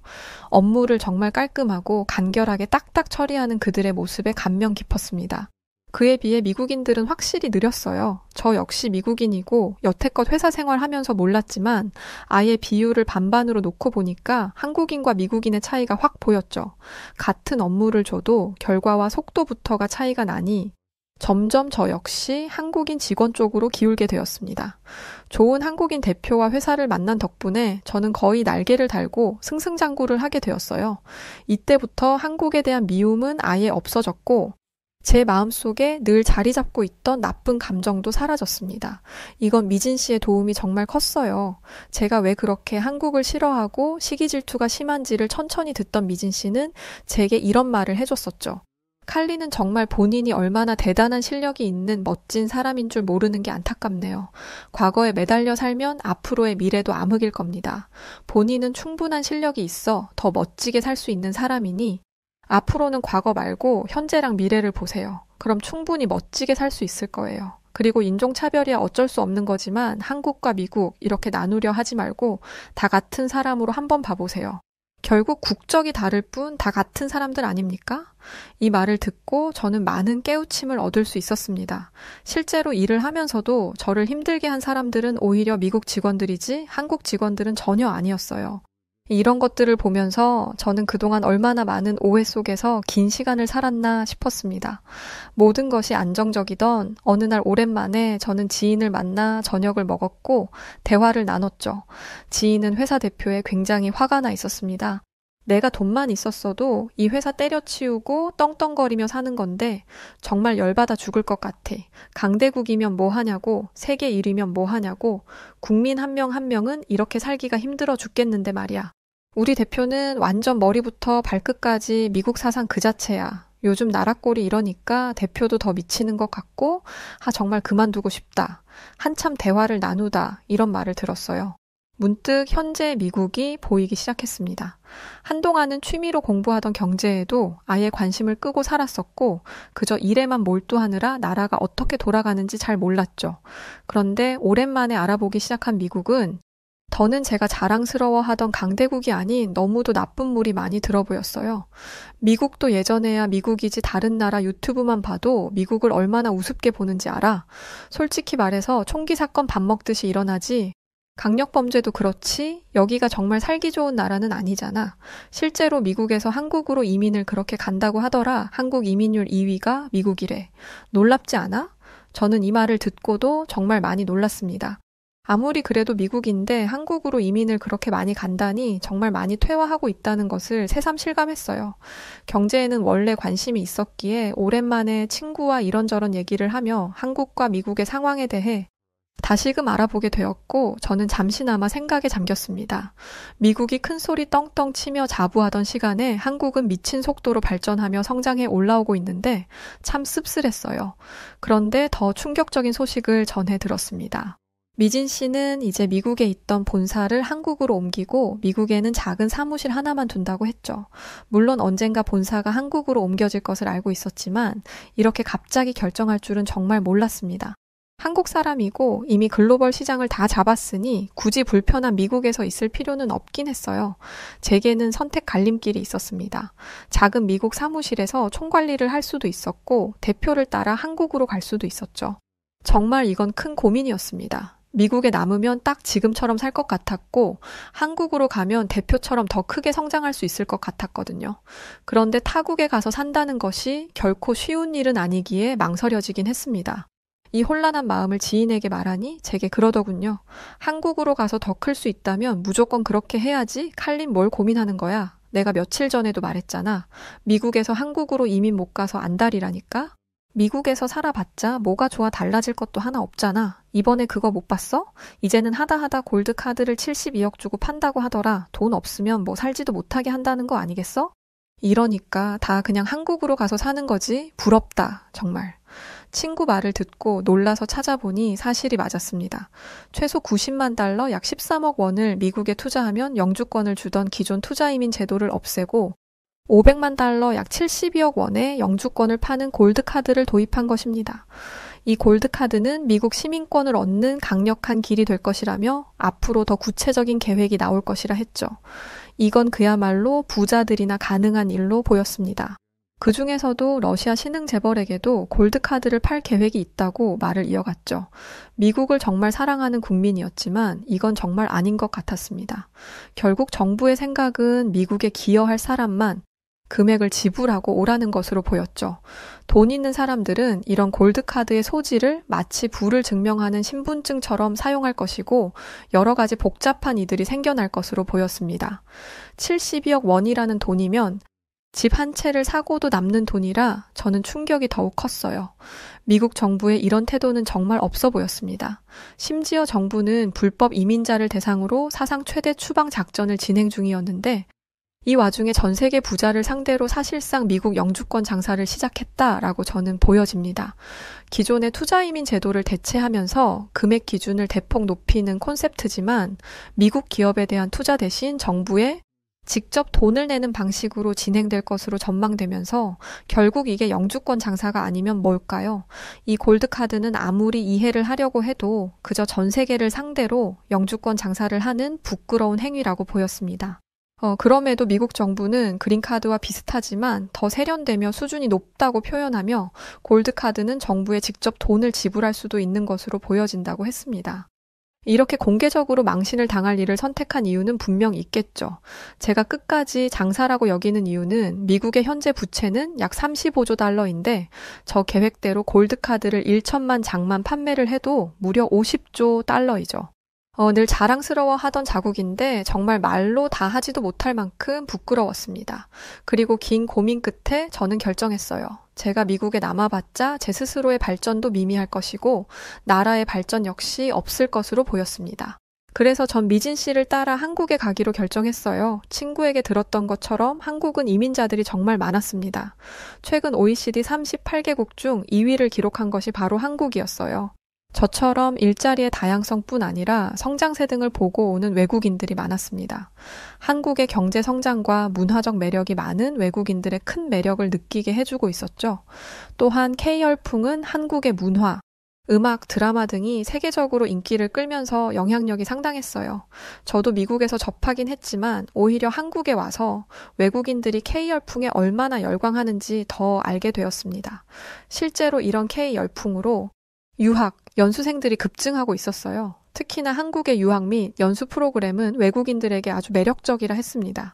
[SPEAKER 1] 업무를 정말 깔끔하고 간결하게 딱딱 처리하는 그들의 모습에 감명 깊었습니다. 그에 비해 미국인들은 확실히 느렸어요. 저 역시 미국인이고 여태껏 회사 생활하면서 몰랐지만 아예 비율을 반반으로 놓고 보니까 한국인과 미국인의 차이가 확 보였죠. 같은 업무를 줘도 결과와 속도부터가 차이가 나니 점점 저 역시 한국인 직원 쪽으로 기울게 되었습니다. 좋은 한국인 대표와 회사를 만난 덕분에 저는 거의 날개를 달고 승승장구를 하게 되었어요. 이때부터 한국에 대한 미움은 아예 없어졌고 제 마음속에 늘 자리 잡고 있던 나쁜 감정도 사라졌습니다. 이건 미진 씨의 도움이 정말 컸어요. 제가 왜 그렇게 한국을 싫어하고 시기 질투가 심한지를 천천히 듣던 미진 씨는 제게 이런 말을 해줬었죠. 칼리는 정말 본인이 얼마나 대단한 실력이 있는 멋진 사람인 줄 모르는 게 안타깝네요. 과거에 매달려 살면 앞으로의 미래도 암흑일 겁니다. 본인은 충분한 실력이 있어 더 멋지게 살 수 있는 사람이니 앞으로는 과거 말고 현재랑 미래를 보세요. 그럼 충분히 멋지게 살 수 있을 거예요. 그리고 인종차별이야 어쩔 수 없는 거지만 한국과 미국 이렇게 나누려 하지 말고 다 같은 사람으로 한번 봐보세요. 결국 국적이 다를 뿐 다 같은 사람들 아닙니까? 이 말을 듣고 저는 많은 깨우침을 얻을 수 있었습니다. 실제로 일을 하면서도 저를 힘들게 한 사람들은 오히려 미국 직원들이지 한국 직원들은 전혀 아니었어요. 이런 것들을 보면서 저는 그동안 얼마나 많은 오해 속에서 긴 시간을 살았나 싶었습니다. 모든 것이 안정적이던 어느 날 오랜만에 저는 지인을 만나 저녁을 먹었고 대화를 나눴죠. 지인은 회사 대표에 굉장히 화가 나 있었습니다. 내가 돈만 있었어도 이 회사 때려치우고 떵떵거리며 사는 건데 정말 열받아 죽을 것 같아. 강대국이면 뭐 하냐고, 세계 1위면 뭐 하냐고, 국민 한 명 한 명은 이렇게 살기가 힘들어 죽겠는데 말이야. 우리 대표는 완전 머리부터 발끝까지 미국 사상 그 자체야. 요즘 나라 꼴이 이러니까 대표도 더 미치는 것 같고 정말 그만두고 싶다. 한참 대화를 나누다 이런 말을 들었어요. 문득 현재 미국이 보이기 시작했습니다. 한동안은 취미로 공부하던 경제에도 아예 관심을 끄고 살았었고 그저 일에만 몰두하느라 나라가 어떻게 돌아가는지 잘 몰랐죠. 그런데 오랜만에 알아보기 시작한 미국은 더는 제가 자랑스러워하던 강대국이 아닌 너무도 나쁜 물이 많이 들어 보였어요. 미국도 예전에야 미국이지 다른 나라 유튜브만 봐도 미국을 얼마나 우습게 보는지 알아. 솔직히 말해서 총기 사건 밥 먹듯이 일어나지 강력범죄도 그렇지 여기가 정말 살기 좋은 나라는 아니잖아. 실제로 미국에서 한국으로 이민을 그렇게 간다고 하더라. 한국 이민율 2위가 미국이래. 놀랍지 않아? 저는 이 말을 듣고도 정말 많이 놀랐습니다. 아무리 그래도 미국인데 한국으로 이민을 그렇게 많이 간다니 정말 많이 퇴화하고 있다는 것을 새삼 실감했어요. 경제에는 원래 관심이 있었기에 오랜만에 친구와 이런저런 얘기를 하며 한국과 미국의 상황에 대해 다시금 알아보게 되었고 저는 잠시나마 생각에 잠겼습니다. 미국이 큰소리 떵떵 치며 자부하던 시간에 한국은 미친 속도로 발전하며 성장해 올라오고 있는데 참 씁쓸했어요. 그런데 더 충격적인 소식을 전해 들었습니다. 미진 씨는 이제 미국에 있던 본사를 한국으로 옮기고 미국에는 작은 사무실 하나만 둔다고 했죠. 물론 언젠가 본사가 한국으로 옮겨질 것을 알고 있었지만 이렇게 갑자기 결정할 줄은 정말 몰랐습니다. 한국 사람이고 이미 글로벌 시장을 다 잡았으니 굳이 불편한 미국에서 있을 필요는 없긴 했어요. 제게는 선택 갈림길이 있었습니다. 작은 미국 사무실에서 총관리를 할 수도 있었고 대표를 따라 한국으로 갈 수도 있었죠. 정말 이건 큰 고민이었습니다. 미국에 남으면 딱 지금처럼 살 것 같았고 한국으로 가면 대표처럼 더 크게 성장할 수 있을 것 같았거든요. 그런데 타국에 가서 산다는 것이 결코 쉬운 일은 아니기에 망설여지긴 했습니다. 이 혼란한 마음을 지인에게 말하니 제게 그러더군요. 한국으로 가서 더 클 수 있다면 무조건 그렇게 해야지. 칼린 뭘 고민하는 거야. 내가 며칠 전에도 말했잖아. 미국에서 한국으로 이민 못 가서 안달이라니까. 미국에서 살아봤자 뭐가 좋아 달라질 것도 하나 없잖아. 이번에 그거 못 봤어? 이제는 하다 골드카드를 72억 주고 판다고 하더라. 돈 없으면 뭐 살지도 못하게 한다는 거 아니겠어? 이러니까 다 그냥 한국으로 가서 사는 거지. 부럽다. 정말. 친구 말을 듣고 놀라서 찾아보니 사실이 맞았습니다. 최소 90만 달러 약 13억 원을 미국에 투자하면 영주권을 주던 기존 투자이민 제도를 없애고 500만 달러 약 72억 원의 영주권을 파는 골드카드를 도입한 것입니다. 이 골드카드는 미국 시민권을 얻는 강력한 길이 될 것이라며 앞으로 더 구체적인 계획이 나올 것이라 했죠. 이건 그야말로 부자들이나 가능한 일로 보였습니다. 그 중에서도 러시아 신흥 재벌에게도 골드카드를 팔 계획이 있다고 말을 이어갔죠. 미국을 정말 사랑하는 국민이었지만 이건 정말 아닌 것 같았습니다. 결국 정부의 생각은 미국에 기여할 사람만 금액을 지불하고 오라는 것으로 보였죠. 돈 있는 사람들은 이런 골드카드의 소지를 마치 부를 증명하는 신분증처럼 사용할 것이고 여러 가지 복잡한 이들이 생겨날 것으로 보였습니다. 72억 원이라는 돈이면 집 한 채를 사고도 남는 돈이라 저는 충격이 더욱 컸어요. 미국 정부의 이런 태도는 정말 없어 보였습니다. 심지어 정부는 불법 이민자를 대상으로 사상 최대 추방 작전을 진행 중이었는데 이 와중에 전 세계 부자를 상대로 사실상 미국 영주권 장사를 시작했다라고 저는 보여집니다. 기존의 투자이민 제도를 대체하면서 금액 기준을 대폭 높이는 콘셉트지만 미국 기업에 대한 투자 대신 정부의 직접 돈을 내는 방식으로 진행될 것으로 전망되면서 결국 이게 영주권 장사가 아니면 뭘까요? 이 골드카드는 아무리 이해를 하려고 해도 그저 전 세계를 상대로 영주권 장사를 하는 부끄러운 행위라고 보였습니다. 그럼에도 미국 정부는 그린카드와 비슷하지만 더 세련되며 수준이 높다고 표현하며 골드카드는 정부에 직접 돈을 지불할 수도 있는 것으로 보여진다고 했습니다. 이렇게 공개적으로 망신을 당할 일을 선택한 이유는 분명 있겠죠. 제가 끝까지 장사라고 여기는 이유는 미국의 현재 부채는 약 35조 달러인데 저 계획대로 골드카드를 1천만 장만 판매를 해도 무려 50조 달러이죠. 늘 자랑스러워 하던 자국인데 정말 말로 다 하지도 못할 만큼 부끄러웠습니다. 그리고 긴 고민 끝에 저는 결정했어요. 제가 미국에 남아봤자 제 스스로의 발전도 미미할 것이고 나라의 발전 역시 없을 것으로 보였습니다. 그래서 전 미진 씨를 따라 한국에 가기로 결정했어요. 친구에게 들었던 것처럼 한국은 이민자들이 정말 많았습니다. 최근 OECD 38개국 중 2위를 기록한 것이 바로 한국이었어요. 저처럼 일자리의 다양성뿐 아니라 성장세 등을 보고 오는 외국인들이 많았습니다. 한국의 경제 성장과 문화적 매력이 많은 외국인들의 큰 매력을 느끼게 해주고 있었죠. 또한 K열풍은 한국의 문화, 음악, 드라마 등이 세계적으로 인기를 끌면서 영향력이 상당했어요. 저도 미국에서 접하긴 했지만 오히려 한국에 와서 외국인들이 K열풍에 얼마나 열광하는지 더 알게 되었습니다. 실제로 이런 K열풍으로 유학, 연수생들이 급증하고 있었어요. 특히나 한국의 유학 및 연수 프로그램은 외국인들에게 아주 매력적이라 했습니다.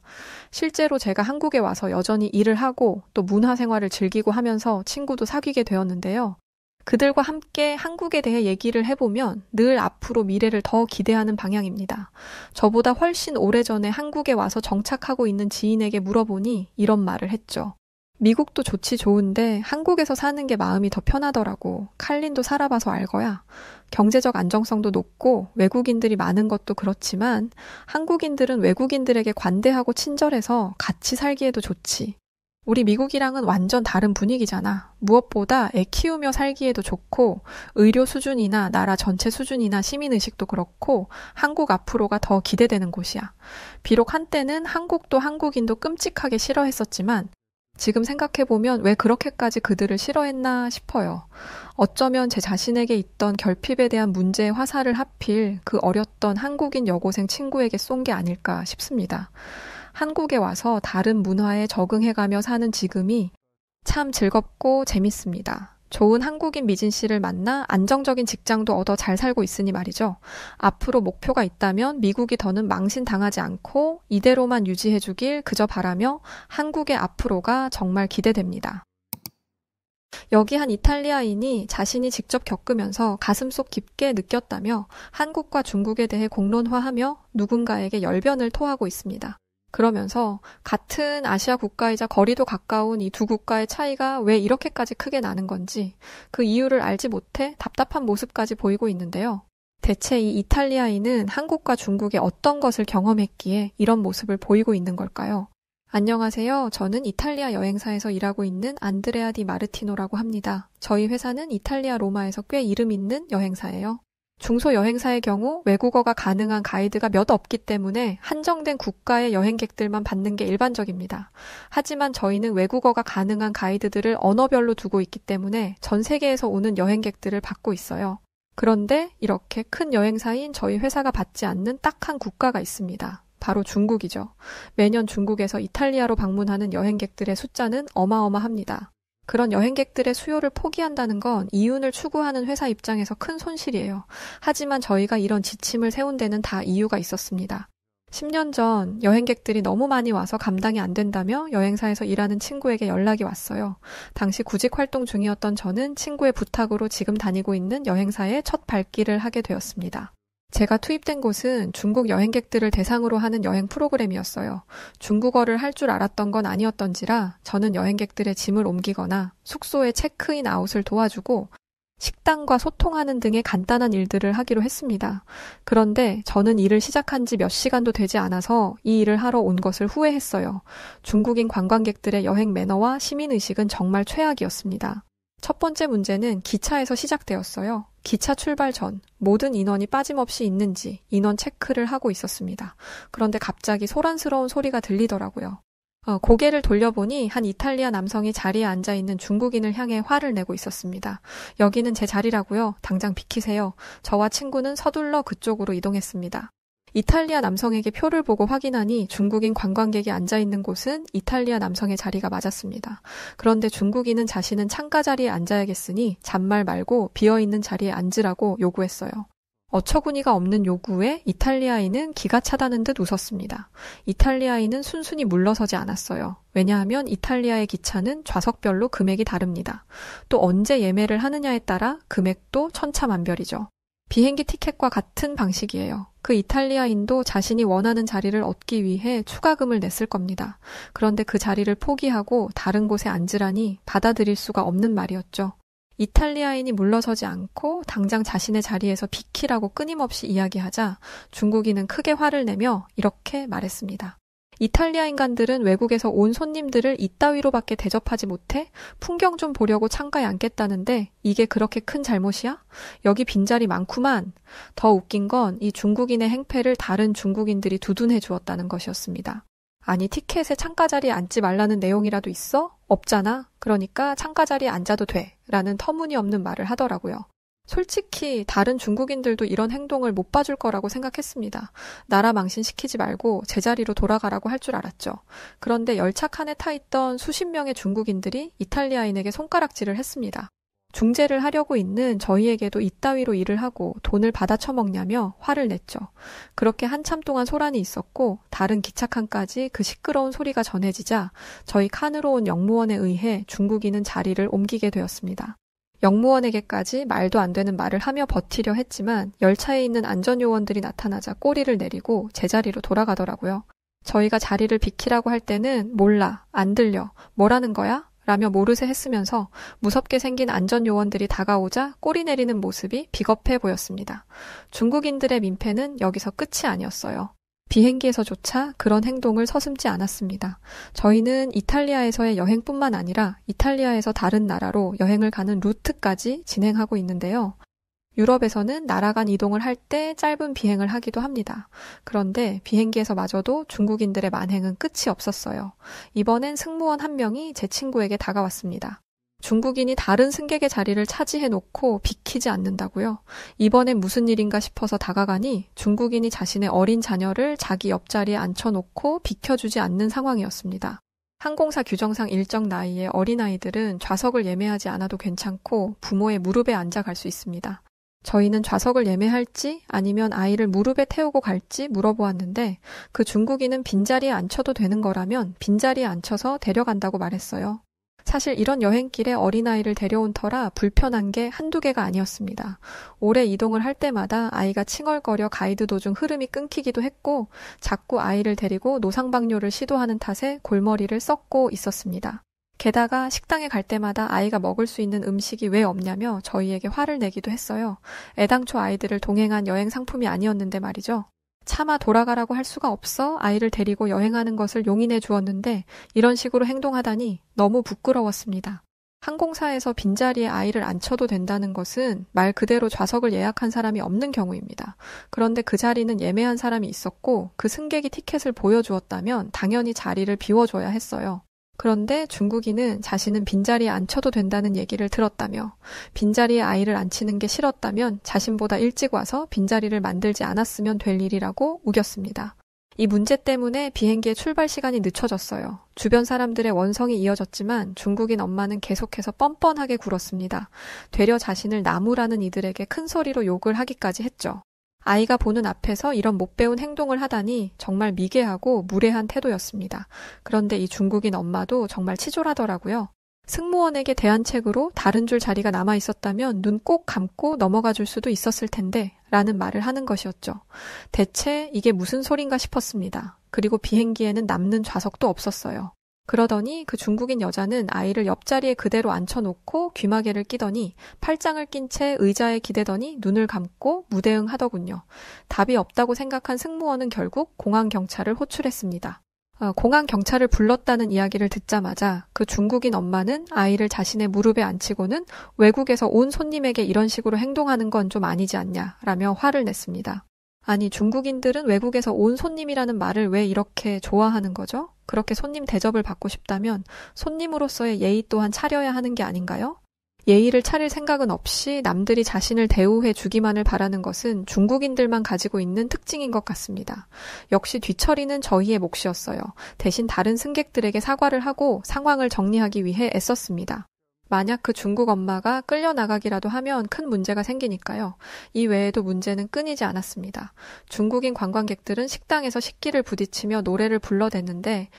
[SPEAKER 1] 실제로 제가 한국에 와서 여전히 일을 하고 또 문화생활을 즐기고 하면서 친구도 사귀게 되었는데요. 그들과 함께 한국에 대해 얘기를 해보면 늘 앞으로 미래를 더 기대하는 방향입니다. 저보다 훨씬 오래전에 한국에 와서 정착하고 있는 지인에게 물어보니 이런 말을 했죠. 미국도 좋지 좋은데 한국에서 사는 게 마음이 더 편하더라고. 칼린도 살아봐서 알거야. 경제적 안정성도 높고 외국인들이 많은 것도 그렇지만 한국인들은 외국인들에게 관대하고 친절해서 같이 살기에도 좋지. 우리 미국이랑은 완전 다른 분위기잖아. 무엇보다 애 키우며 살기에도 좋고 의료 수준이나 나라 전체 수준이나 시민의식도 그렇고 한국 앞으로가 더 기대되는 곳이야. 비록 한때는 한국도 한국인도 끔찍하게 싫어했었지만 지금 생각해보면 왜 그렇게까지 그들을 싫어했나 싶어요. 어쩌면 제 자신에게 있던 결핍에 대한 문제의 화살을 하필 그 어렸던 한국인 여고생 친구에게 쏜 게 아닐까 싶습니다. 한국에 와서 다른 문화에 적응해가며 사는 지금이 참 즐겁고 재밌습니다. 좋은 한국인 미진 씨를 만나 안정적인 직장도 얻어 잘 살고 있으니 말이죠. 앞으로 목표가 있다면 미국이 더는 망신당하지 않고 이대로만 유지해주길 그저 바라며 한국의 앞으로가 정말 기대됩니다. 여기 한 이탈리아인이 자신이 직접 겪으면서 가슴속 깊게 느꼈다며 한국과 중국에 대해 공론화하며 누군가에게 열변을 토하고 있습니다. 그러면서 같은 아시아 국가이자 거리도 가까운 이 두 국가의 차이가 왜 이렇게까지 크게 나는 건지 그 이유를 알지 못해 답답한 모습까지 보이고 있는데요. 대체 이 이탈리아인은 한국과 중국의 어떤 것을 경험했기에 이런 모습을 보이고 있는 걸까요? 안녕하세요. 저는 이탈리아 여행사에서 일하고 있는 안드레아 디 마르티노라고 합니다. 저희 회사는 이탈리아 로마에서 꽤 이름 있는 여행사예요. 중소여행사의 경우 외국어가 가능한 가이드가 몇 없기 때문에 한정된 국가의 여행객들만 받는 게 일반적입니다. 하지만 저희는 외국어가 가능한 가이드들을 언어별로 두고 있기 때문에 전 세계에서 오는 여행객들을 받고 있어요. 그런데 이렇게 큰 여행사인 저희 회사가 받지 않는 딱 한 국가가 있습니다. 바로 중국이죠. 매년 중국에서 이탈리아로 방문하는 여행객들의 숫자는 어마어마합니다. 그런 여행객들의 수요를 포기한다는 건 이윤을 추구하는 회사 입장에서 큰 손실이에요. 하지만 저희가 이런 지침을 세운 데는 다 이유가 있었습니다. 10년 전 여행객들이 너무 많이 와서 감당이 안 된다며 여행사에서 일하는 친구에게 연락이 왔어요. 당시 구직 활동 중이었던 저는 친구의 부탁으로 지금 다니고 있는 여행사에 첫 발길을 하게 되었습니다. 제가 투입된 곳은 중국 여행객들을 대상으로 하는 여행 프로그램이었어요. 중국어를 할 줄 알았던 건 아니었던지라 저는 여행객들의 짐을 옮기거나 숙소의 체크인 아웃을 도와주고 식당과 소통하는 등의 간단한 일들을 하기로 했습니다. 그런데 저는 일을 시작한 지 몇 시간도 되지 않아서 이 일을 하러 온 것을 후회했어요. 중국인 관광객들의 여행 매너와 시민의식은 정말 최악이었습니다. 첫 번째 문제는 기차에서 시작되었어요. 기차 출발 전 모든 인원이 빠짐없이 있는지 인원 체크를 하고 있었습니다. 그런데 갑자기 소란스러운 소리가 들리더라고요. 고개를 돌려보니 한 이탈리아 남성이 자리에 앉아있는 중국인을 향해 화를 내고 있었습니다. 여기는 제 자리라고요. 당장 비키세요. 저와 친구는 서둘러 그쪽으로 이동했습니다. 이탈리아 남성에게 표를 보고 확인하니 중국인 관광객이 앉아있는 곳은 이탈리아 남성의 자리가 맞았습니다. 그런데 중국인은 자신은 창가 자리에 앉아야겠으니 잔말 말고 비어있는 자리에 앉으라고 요구했어요. 어처구니가 없는 요구에 이탈리아인은 기가 차다는 듯 웃었습니다. 이탈리아인은 순순히 물러서지 않았어요. 왜냐하면 이탈리아의 기차는 좌석별로 금액이 다릅니다. 또 언제 예매를 하느냐에 따라 금액도 천차만별이죠. 비행기 티켓과 같은 방식이에요. 그 이탈리아인도 자신이 원하는 자리를 얻기 위해 추가금을 냈을 겁니다. 그런데 그 자리를 포기하고 다른 곳에 앉으라니 받아들일 수가 없는 말이었죠. 이탈리아인이 물러서지 않고 당장 자신의 자리에서 비키라고 끊임없이 이야기하자 중국인은 크게 화를 내며 이렇게 말했습니다. 이탈리아인간들은 외국에서 온 손님들을 이따위로밖에 대접하지 못해 풍경 좀 보려고 창가에 앉겠다는데 이게 그렇게 큰 잘못이야? 여기 빈자리 많구만. 더 웃긴 건 이 중국인의 행패를 다른 중국인들이 두둔해 주었다는 것이었습니다. 아니 티켓에 창가 자리에 앉지 말라는 내용이라도 있어? 없잖아. 그러니까 창가 자리에 앉아도 돼. 라는 터무니없는 말을 하더라고요. 솔직히 다른 중국인들도 이런 행동을 못 봐줄 거라고 생각했습니다. 나라 망신시키지 말고 제자리로 돌아가라고 할 줄 알았죠. 그런데 열차 칸에 타있던 수십 명의 중국인들이 이탈리아인에게 손가락질을 했습니다. 중재를 하려고 있는 저희에게도 이따위로 일을 하고 돈을 받아 처먹냐며 화를 냈죠. 그렇게 한참 동안 소란이 있었고 다른 기차칸까지 그 시끄러운 소리가 전해지자 저희 칸으로 온 영무원에 의해 중국인은 자리를 옮기게 되었습니다. 영무원에게까지 말도 안 되는 말을 하며 버티려 했지만 열차에 있는 안전요원들이 나타나자 꼬리를 내리고 제자리로 돌아가더라고요. 저희가 자리를 비키라고 할 때는 몰라, 안 들려, 뭐라는 거야? 라며 모르쇠 했으면서 무섭게 생긴 안전요원들이 다가오자 꼬리 내리는 모습이 비겁해 보였습니다. 중국인들의 민폐는 여기서 끝이 아니었어요. 비행기에서조차 그런 행동을 서슴지 않았습니다. 저희는 이탈리아에서의 여행뿐만 아니라 이탈리아에서 다른 나라로 여행을 가는 루트까지 진행하고 있는데요. 유럽에서는 나라 간 이동을 할 때 짧은 비행을 하기도 합니다. 그런데 비행기에서마저도 중국인들의 만행은 끝이 없었어요. 이번엔 승무원 한 명이 제 친구에게 다가왔습니다. 중국인이 다른 승객의 자리를 차지해놓고 비키지 않는다고요? 이번엔 무슨 일인가 싶어서 다가가니 중국인이 자신의 어린 자녀를 자기 옆자리에 앉혀놓고 비켜주지 않는 상황이었습니다. 항공사 규정상 일정 나이의 어린아이들은 좌석을 예매하지 않아도 괜찮고 부모의 무릎에 앉아 갈 수 있습니다. 저희는 좌석을 예매할지 아니면 아이를 무릎에 태우고 갈지 물어보았는데 그 중국인은 빈자리에 앉혀도 되는 거라면 빈자리에 앉혀서 데려간다고 말했어요. 사실 이런 여행길에 어린아이를 데려온 터라 불편한 게 한두 개가 아니었습니다. 오래 이동을 할 때마다 아이가 칭얼거려 가이드 도중 흐름이 끊기기도 했고 자꾸 아이를 데리고 노상방뇨를 시도하는 탓에 골머리를 썩고 있었습니다. 게다가 식당에 갈 때마다 아이가 먹을 수 있는 음식이 왜 없냐며 저희에게 화를 내기도 했어요. 애당초 아이들을 동행한 여행 상품이 아니었는데 말이죠. 차마 돌아가라고 할 수가 없어 아이를 데리고 여행하는 것을 용인해 주었는데 이런 식으로 행동하다니 너무 부끄러웠습니다. 항공사에서 빈자리에 아이를 앉혀도 된다는 것은 말 그대로 좌석을 예약한 사람이 없는 경우입니다. 그런데 그 자리는 예매한 사람이 있었고 그 승객이 티켓을 보여주었다면 당연히 자리를 비워줘야 했어요. 그런데 중국인은 자신은 빈자리에 앉혀도 된다는 얘기를 들었다며 빈자리에 아이를 앉히는 게 싫었다면 자신보다 일찍 와서 빈자리를 만들지 않았으면 될 일이라고 우겼습니다. 이 문제 때문에 비행기의 출발 시간이 늦춰졌어요. 주변 사람들의 원성이 이어졌지만 중국인 엄마는 계속해서 뻔뻔하게 굴었습니다. 되려 자신을 나무라는 이들에게 큰 소리로 욕을 하기까지 했죠. 아이가 보는 앞에서 이런 못 배운 행동을 하다니 정말 미개하고 무례한 태도였습니다. 그런데 이 중국인 엄마도 정말 치졸하더라고요. 승무원에게 대안책으로 다른 줄 자리가 남아 있었다면 눈 꼭 감고 넘어가 줄 수도 있었을 텐데 라는 말을 하는 것이었죠. 대체 이게 무슨 소린가 싶었습니다. 그리고 비행기에는 남는 좌석도 없었어요. 그러더니 그 중국인 여자는 아이를 옆자리에 그대로 앉혀놓고 귀마개를 끼더니 팔짱을 낀 채 의자에 기대더니 눈을 감고 무대응하더군요. 답이 없다고 생각한 승무원은 결국 공항경찰을 호출했습니다. 공항경찰을 불렀다는 이야기를 듣자마자 그 중국인 엄마는 아이를 자신의 무릎에 앉히고는 외국에서 온 손님에게 이런 식으로 행동하는 건 좀 아니지 않냐라며 화를 냈습니다. 아니, 중국인들은 외국에서 온 손님이라는 말을 왜 이렇게 좋아하는 거죠? 그렇게 손님 대접을 받고 싶다면 손님으로서의 예의 또한 차려야 하는 게 아닌가요? 예의를 차릴 생각은 없이 남들이 자신을 대우해 주기만을 바라는 것은 중국인들만 가지고 있는 특징인 것 같습니다. 역시 뒤처리는 저희의 몫이었어요. 대신 다른 승객들에게 사과를 하고 상황을 정리하기 위해 애썼습니다. 만약 그 중국 엄마가 끌려나가기라도 하면 큰 문제가 생기니까요. 이 외에도 문제는 끊이지 않았습니다. 중국인 관광객들은 식당에서 식기를 부딪히며 노래를 불러댔는데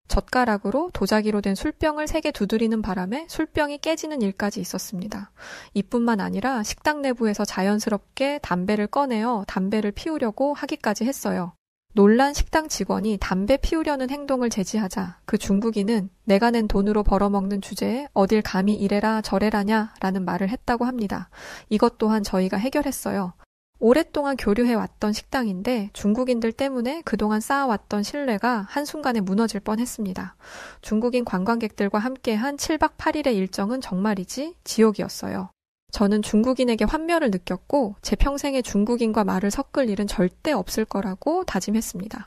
[SPEAKER 1] 젓가락으로 도자기로 된 술병을 3개 두드리는 바람에 술병이 깨지는 일까지 있었습니다. 이뿐만 아니라 식당 내부에서 자연스럽게 담배를 꺼내어 담배를 피우려고 하기까지 했어요. 놀란 식당 직원이 담배 피우려는 행동을 제지하자 그 중국인은 내가 낸 돈으로 벌어먹는 주제에 어딜 감히 이래라 저래라냐 라는 말을 했다고 합니다. 이것 또한 저희가 해결했어요. 오랫동안 교류해왔던 식당인데 중국인들 때문에 그동안 쌓아왔던 신뢰가 한순간에 무너질 뻔했습니다. 중국인 관광객들과 함께한 7박 8일의 일정은 정말이지 지옥이었어요. 저는 중국인에게 환멸을 느꼈고 제 평생에 중국인과 말을 섞을 일은 절대 없을 거라고 다짐했습니다.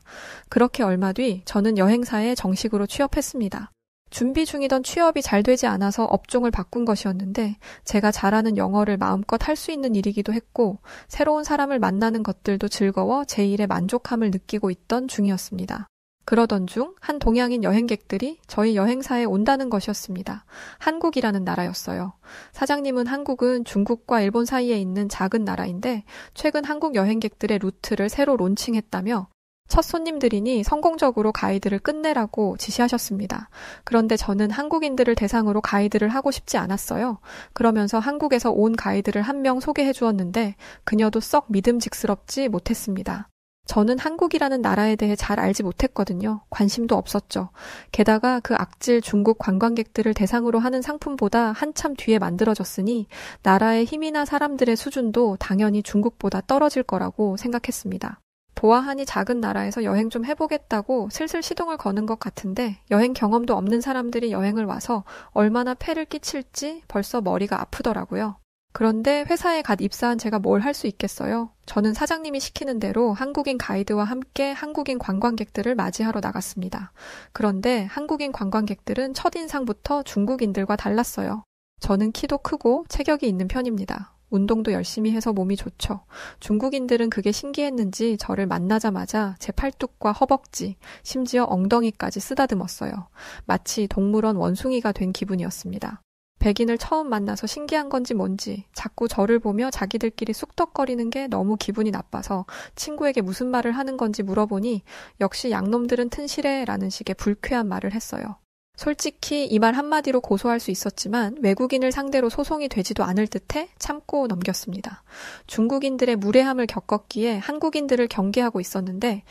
[SPEAKER 1] 그렇게 얼마 뒤 저는 여행사에 정식으로 취업했습니다. 준비 중이던 취업이 잘 되지 않아서 업종을 바꾼 것이었는데 제가 잘하는 영어를 마음껏 할 수 있는 일이기도 했고 새로운 사람을 만나는 것들도 즐거워 제 일에 만족함을 느끼고 있던 중이었습니다. 그러던 중 한 동양인 여행객들이 저희 여행사에 온다는 것이었습니다. 한국이라는 나라였어요. 사장님은 한국은 중국과 일본 사이에 있는 작은 나라인데 최근 한국 여행객들의 루트를 새로 론칭했다며 첫 손님들이니 성공적으로 가이드를 끝내라고 지시하셨습니다. 그런데 저는 한국인들을 대상으로 가이드를 하고 싶지 않았어요. 그러면서 한국에서 온 가이드를 한 명 소개해 주었는데 그녀도 썩 믿음직스럽지 못했습니다. 저는 한국이라는 나라에 대해 잘 알지 못했거든요. 관심도 없었죠. 게다가 그 악질 중국 관광객들을 대상으로 하는 상품보다 한참 뒤에 만들어졌으니 나라의 힘이나 사람들의 수준도 당연히 중국보다 떨어질 거라고 생각했습니다. 보아하니 작은 나라에서 여행 좀 해보겠다고 슬슬 시동을 거는 것 같은데 여행 경험도 없는 사람들이 여행을 와서 얼마나 폐를 끼칠지 벌써 머리가 아프더라고요. 그런데 회사에 갓 입사한 제가 뭘 할 수 있겠어요? 저는 사장님이 시키는 대로 한국인 가이드와 함께 한국인 관광객들을 맞이하러 나갔습니다. 그런데 한국인 관광객들은 첫인상부터 중국인들과 달랐어요. 저는 키도 크고 체격이 있는 편입니다. 운동도 열심히 해서 몸이 좋죠. 중국인들은 그게 신기했는지 저를 만나자마자 제 팔뚝과 허벅지, 심지어 엉덩이까지 쓰다듬었어요. 마치 동물원 원숭이가 된 기분이었습니다. 백인을 처음 만나서 신기한 건지 뭔지 자꾸 저를 보며 자기들끼리 쑥덕거리는 게 너무 기분이 나빠서 친구에게 무슨 말을 하는 건지 물어보니 역시 양놈들은 튼실해라는 식의 불쾌한 말을 했어요. 솔직히 이 말 한마디로 고소할 수 있었지만 외국인을 상대로 소송이 되지도 않을 듯해 참고 넘겼습니다. 중국인들의 무례함을 겪었기에 한국인들을 경계하고 있었는데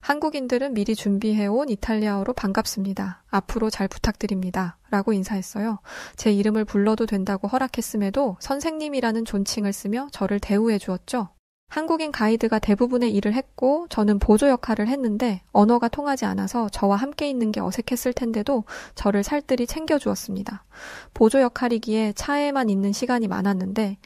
[SPEAKER 1] 한국인들은 미리 준비해온 이탈리아어로 반갑습니다. 앞으로 잘 부탁드립니다. 라고 인사했어요. 제 이름을 불러도 된다고 허락했음에도 선생님이라는 존칭을 쓰며 저를 대우해 주었죠. 한국인 가이드가 대부분의 일을 했고 저는 보조 역할을 했는데 언어가 통하지 않아서 저와 함께 있는 게 어색했을 텐데도 저를 살뜰히 챙겨주었습니다. 보조 역할이기에 차에만 있는 시간이 많았는데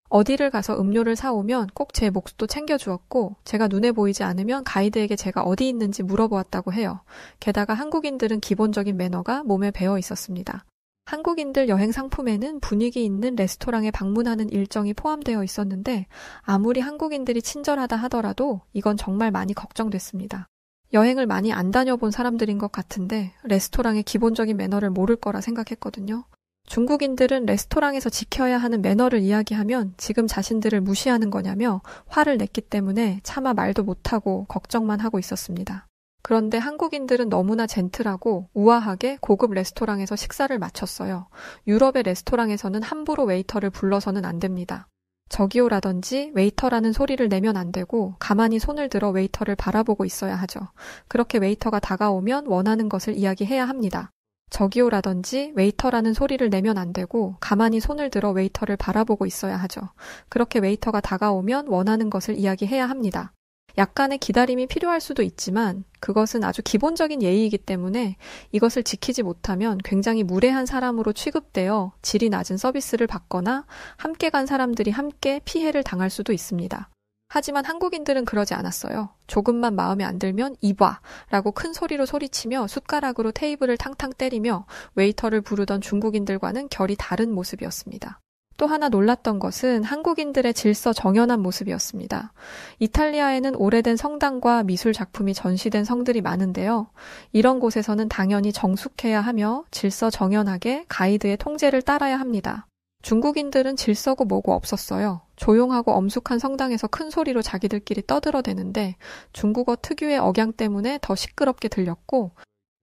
[SPEAKER 1] 어디를 가서 음료를 사오면 꼭 제 몫도 챙겨주었고 제가 눈에 보이지 않으면 가이드에게 제가 어디 있는지 물어보았다고 해요. 게다가 한국인들은 기본적인 매너가 몸에 배어 있었습니다. 한국인들 여행 상품에는 분위기 있는 레스토랑에 방문하는 일정이 포함되어 있었는데 아무리 한국인들이 친절하다 하더라도 이건 정말 많이 걱정됐습니다. 여행을 많이 안 다녀본 사람들인 것 같은데 레스토랑의 기본적인 매너를 모를 거라 생각했거든요. 중국인들은 레스토랑에서 지켜야 하는 매너를 이야기하면 지금 자신들을 무시하는 거냐며 화를 냈기 때문에 차마 말도 못하고 걱정만 하고 있었습니다. 그런데 한국인들은 너무나 젠틀하고 우아하게 고급 레스토랑에서 식사를 마쳤어요. 유럽의 레스토랑에서는 함부로 웨이터를 불러서는 안 됩니다. 저기요라든지 웨이터라는 소리를 내면 안 되고 가만히 손을 들어 웨이터를 바라보고 있어야 하죠. 그렇게 웨이터가 다가오면 원하는 것을 이야기해야 합니다. 저기요라든지 웨이터라는 소리를 내면 안 되고 가만히 손을 들어 웨이터를 바라보고 있어야 하죠. 그렇게 웨이터가 다가오면 원하는 것을 이야기해야 합니다. 약간의 기다림이 필요할 수도 있지만 그것은 아주 기본적인 예의이기 때문에 이것을 지키지 못하면 굉장히 무례한 사람으로 취급되어 질이 낮은 서비스를 받거나 함께 간 사람들이 함께 피해를 당할 수도 있습니다. 하지만 한국인들은 그러지 않았어요. 조금만 마음에 안 들면 이봐 라고 큰 소리로 소리치며 숟가락으로 테이블을 탕탕 때리며 웨이터를 부르던 중국인들과는 결이 다른 모습이었습니다. 또 하나 놀랐던 것은 한국인들의 질서 정연한 모습이었습니다. 이탈리아에는 오래된 성당과 미술 작품이 전시된 성들이 많은데요. 이런 곳에서는 당연히 정숙해야 하며 질서 정연하게 가이드의 통제를 따라야 합니다. 중국인들은 질서고 뭐고 없었어요. 조용하고 엄숙한 성당에서 큰 소리로 자기들끼리 떠들어대는데 중국어 특유의 억양 때문에 더 시끄럽게 들렸고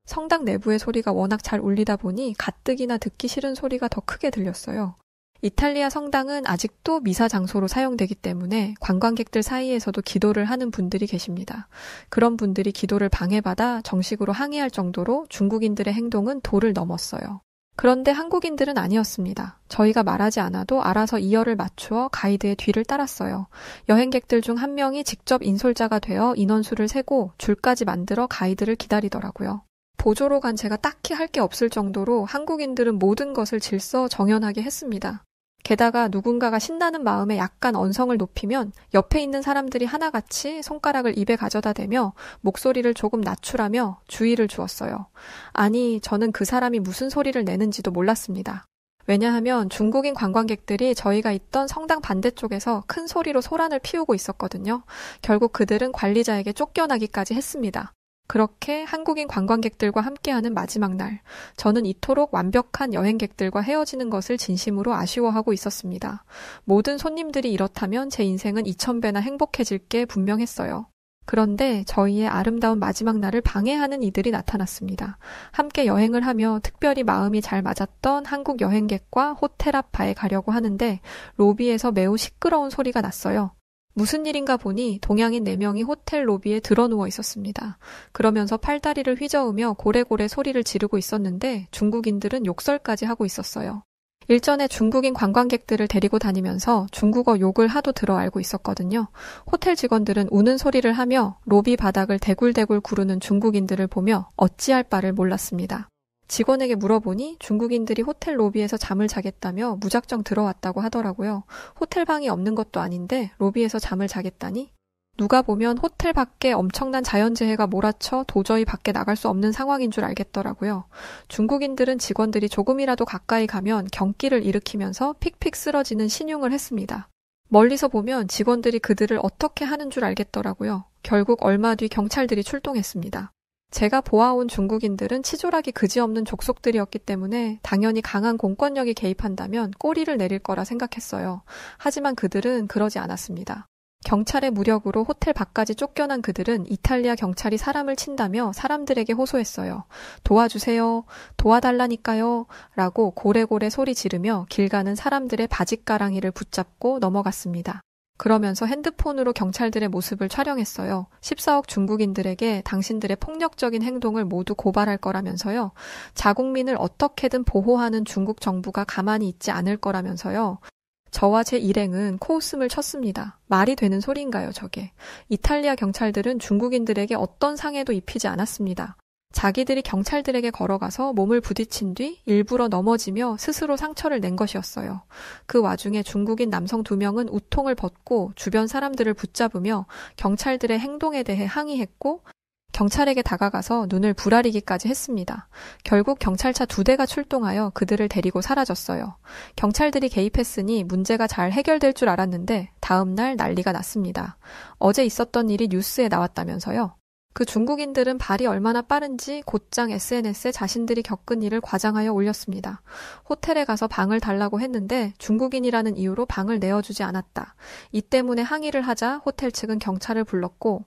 [SPEAKER 1] 성당 내부의 소리가 워낙 잘 울리다 보니 가뜩이나 듣기 싫은 소리가 더 크게 들렸어요. 이탈리아 성당은 아직도 미사 장소로 사용되기 때문에 관광객들 사이에서도 기도를 하는 분들이 계십니다. 그런 분들이 기도를 방해받아 정식으로 항의할 정도로 중국인들의 행동은 도를 넘었어요. 그런데 한국인들은 아니었습니다. 저희가 말하지 않아도 알아서 이어를 맞추어 가이드의 뒤를 따랐어요. 여행객들 중 한 명이 직접 인솔자가 되어 인원수를 세고 줄까지 만들어 가이드를 기다리더라고요. 보조로 간 제가 딱히 할 게 없을 정도로 한국인들은 모든 것을 질서 정연하게 했습니다. 게다가 누군가가 신나는 마음에 약간 언성을 높이면 옆에 있는 사람들이 하나같이 손가락을 입에 가져다 대며 목소리를 조금 낮추라며 주의를 주었어요. 아니, 저는 그 사람이 무슨 소리를 내는지도 몰랐습니다. 왜냐하면 중국인 관광객들이 저희가 있던 성당 반대쪽에서 큰 소리로 소란을 피우고 있었거든요. 결국 그들은 관리자에게 쫓겨나기까지 했습니다. 그렇게 한국인 관광객들과 함께하는 마지막 날, 저는 이토록 완벽한 여행객들과 헤어지는 것을 진심으로 아쉬워하고 있었습니다. 모든 손님들이 이렇다면 제 인생은 2000배나 행복해질 게 분명했어요. 그런데 저희의 아름다운 마지막 날을 방해하는 이들이 나타났습니다. 함께 여행을 하며 특별히 마음이 잘 맞았던 한국 여행객과 호텔 앞 바에 가려고 하는데 로비에서 매우 시끄러운 소리가 났어요. 무슨 일인가 보니 동양인 4명이 호텔 로비에 드러누워 있었습니다. 그러면서 팔다리를 휘저으며 고래고래 소리를 지르고 있었는데 중국인들은 욕설까지 하고 있었어요. 일전에 중국인 관광객들을 데리고 다니면서 중국어 욕을 하도 들어 알고 있었거든요. 호텔 직원들은 우는 소리를 하며 로비 바닥을 대굴대굴 구르는 중국인들을 보며 어찌할 바를 몰랐습니다. 직원에게 물어보니 중국인들이 호텔 로비에서 잠을 자겠다며 무작정 들어왔다고 하더라고요. 호텔 방이 없는 것도 아닌데 로비에서 잠을 자겠다니? 누가 보면 호텔 밖에 엄청난 자연재해가 몰아쳐 도저히 밖에 나갈 수 없는 상황인 줄 알겠더라고요. 중국인들은 직원들이 조금이라도 가까이 가면 경기를 일으키면서 픽픽 쓰러지는 신용을 했습니다. 멀리서 보면 직원들이 그들을 어떻게 하는 줄 알겠더라고요. 결국 얼마 뒤 경찰들이 출동했습니다. 제가 보아온 중국인들은 치졸하기 그지없는 족속들이었기 때문에 당연히 강한 공권력이 개입한다면 꼬리를 내릴 거라 생각했어요. 하지만 그들은 그러지 않았습니다. 경찰의 무력으로 호텔 밖까지 쫓겨난 그들은 이탈리아 경찰이 사람을 친다며 사람들에게 호소했어요. 도와주세요. 도와달라니까요. 라고 고래고래 소리 지르며 길 가는 사람들의 바짓가랑이를 붙잡고 넘어갔습니다. 그러면서 핸드폰으로 경찰들의 모습을 촬영했어요. 14억 중국인들에게 당신들의 폭력적인 행동을 모두 고발할 거라면서요. 자국민을 어떻게든 보호하는 중국 정부가 가만히 있지 않을 거라면서요. 저와 제 일행은 코웃음을 쳤습니다. 말이 되는 소리인가요, 저게? 이탈리아 경찰들은 중국인들에게 어떤 상해도 입히지 않았습니다. 자기들이 경찰들에게 걸어가서 몸을 부딪힌 뒤 일부러 넘어지며 스스로 상처를 낸 것이었어요. 그 와중에 중국인 남성 2명은 우통을 벗고 주변 사람들을 붙잡으며 경찰들의 행동에 대해 항의했고 경찰에게 다가가서 눈을 부라리기까지 했습니다. 결국 경찰차 2대가 출동하여 그들을 데리고 사라졌어요. 경찰들이 개입했으니 문제가 잘 해결될 줄 알았는데 다음 날 난리가 났습니다. 어제 있었던 일이 뉴스에 나왔다면서요. 그 중국인들은 발이 얼마나 빠른지 곧장 SNS에 자신들이 겪은 일을 과장하여 올렸습니다. 호텔에 가서 방을 달라고 했는데 중국인이라는 이유로 방을 내어주지 않았다. 이 때문에 항의를 하자 호텔 측은 경찰을 불렀고,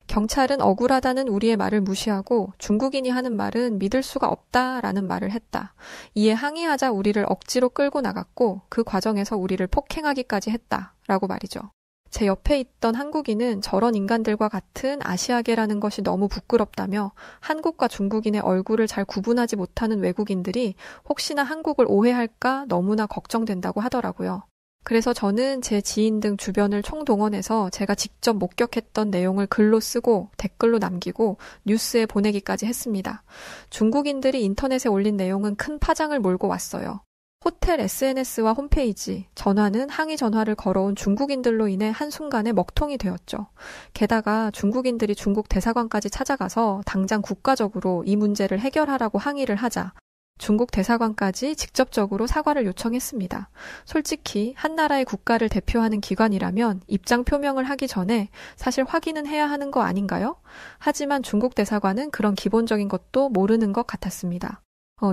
[SPEAKER 1] 경찰은 억울하다는 우리의 말을 무시하고 중국인이 하는 말은 믿을 수가 없다라는 말을 했다. 이에 항의하자 우리를 억지로 끌고 나갔고 그 과정에서 우리를 폭행하기까지 했다라고 말이죠. 제 옆에 있던 한국인은 저런 인간들과 같은 아시아계라는 것이 너무 부끄럽다며 한국과 중국인의 얼굴을 잘 구분하지 못하는 외국인들이 혹시나 한국을 오해할까 너무나 걱정된다고 하더라고요. 그래서 저는 제 지인 등 주변을 총동원해서 제가 직접 목격했던 내용을 글로 쓰고 댓글로 남기고 뉴스에 보내기까지 했습니다. 중국인들이 인터넷에 올린 내용은 큰 파장을 몰고 왔어요. 호텔 SNS와 홈페이지, 전화는 항의 전화를 걸어온 중국인들로 인해 한순간에 먹통이 되었죠. 게다가 중국인들이 중국 대사관까지 찾아가서 당장 국가적으로 이 문제를 해결하라고 항의를 하자 중국 대사관까지 직접적으로 사과를 요청했습니다. 솔직히 한 나라의 국가를 대표하는 기관이라면 입장 표명을 하기 전에 사실 확인은 해야 하는 거 아닌가요? 하지만 중국 대사관은 그런 기본적인 것도 모르는 것 같았습니다.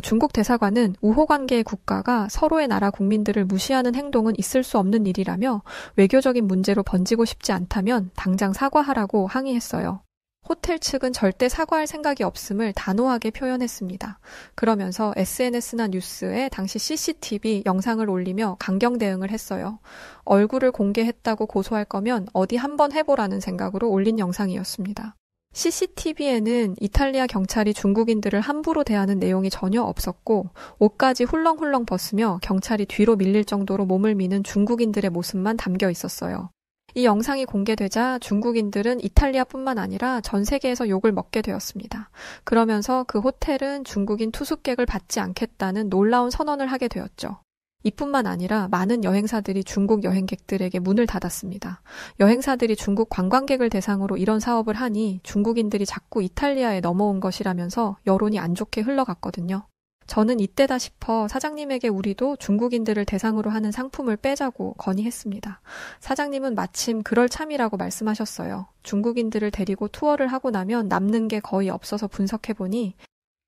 [SPEAKER 1] 중국 대사관은 우호관계의 국가가 서로의 나라 국민들을 무시하는 행동은 있을 수 없는 일이라며 외교적인 문제로 번지고 싶지 않다면 당장 사과하라고 항의했어요. 호텔 측은 절대 사과할 생각이 없음을 단호하게 표현했습니다. 그러면서 SNS나 뉴스에 당시 CCTV 영상을 올리며 강경 대응을 했어요. 얼굴을 공개했다고 고소할 거면 어디 한번 해보라는 생각으로 올린 영상이었습니다. CCTV에는 이탈리아 경찰이 중국인들을 함부로 대하는 내용이 전혀 없었고 옷까지 훌렁훌렁 벗으며 경찰이 뒤로 밀릴 정도로 몸을 미는 중국인들의 모습만 담겨 있었어요. 이 영상이 공개되자 중국인들은 이탈리아뿐만 아니라 전 세계에서 욕을 먹게 되었습니다. 그러면서 그 호텔은 중국인 투숙객을 받지 않겠다는 놀라운 선언을 하게 되었죠. 이뿐만 아니라 많은 여행사들이 중국 여행객들에게 문을 닫았습니다. 여행사들이 중국 관광객을 대상으로 이런 사업을 하니 중국인들이 자꾸 이탈리아에 넘어온 것이라면서 여론이 안 좋게 흘러갔거든요. 저는 이때다 싶어 사장님에게 우리도 중국인들을 대상으로 하는 상품을 빼자고 건의했습니다. 사장님은 마침 그럴 참이라고 말씀하셨어요. 중국인들을 데리고 투어를 하고 나면 남는 게 거의 없어서 분석해보니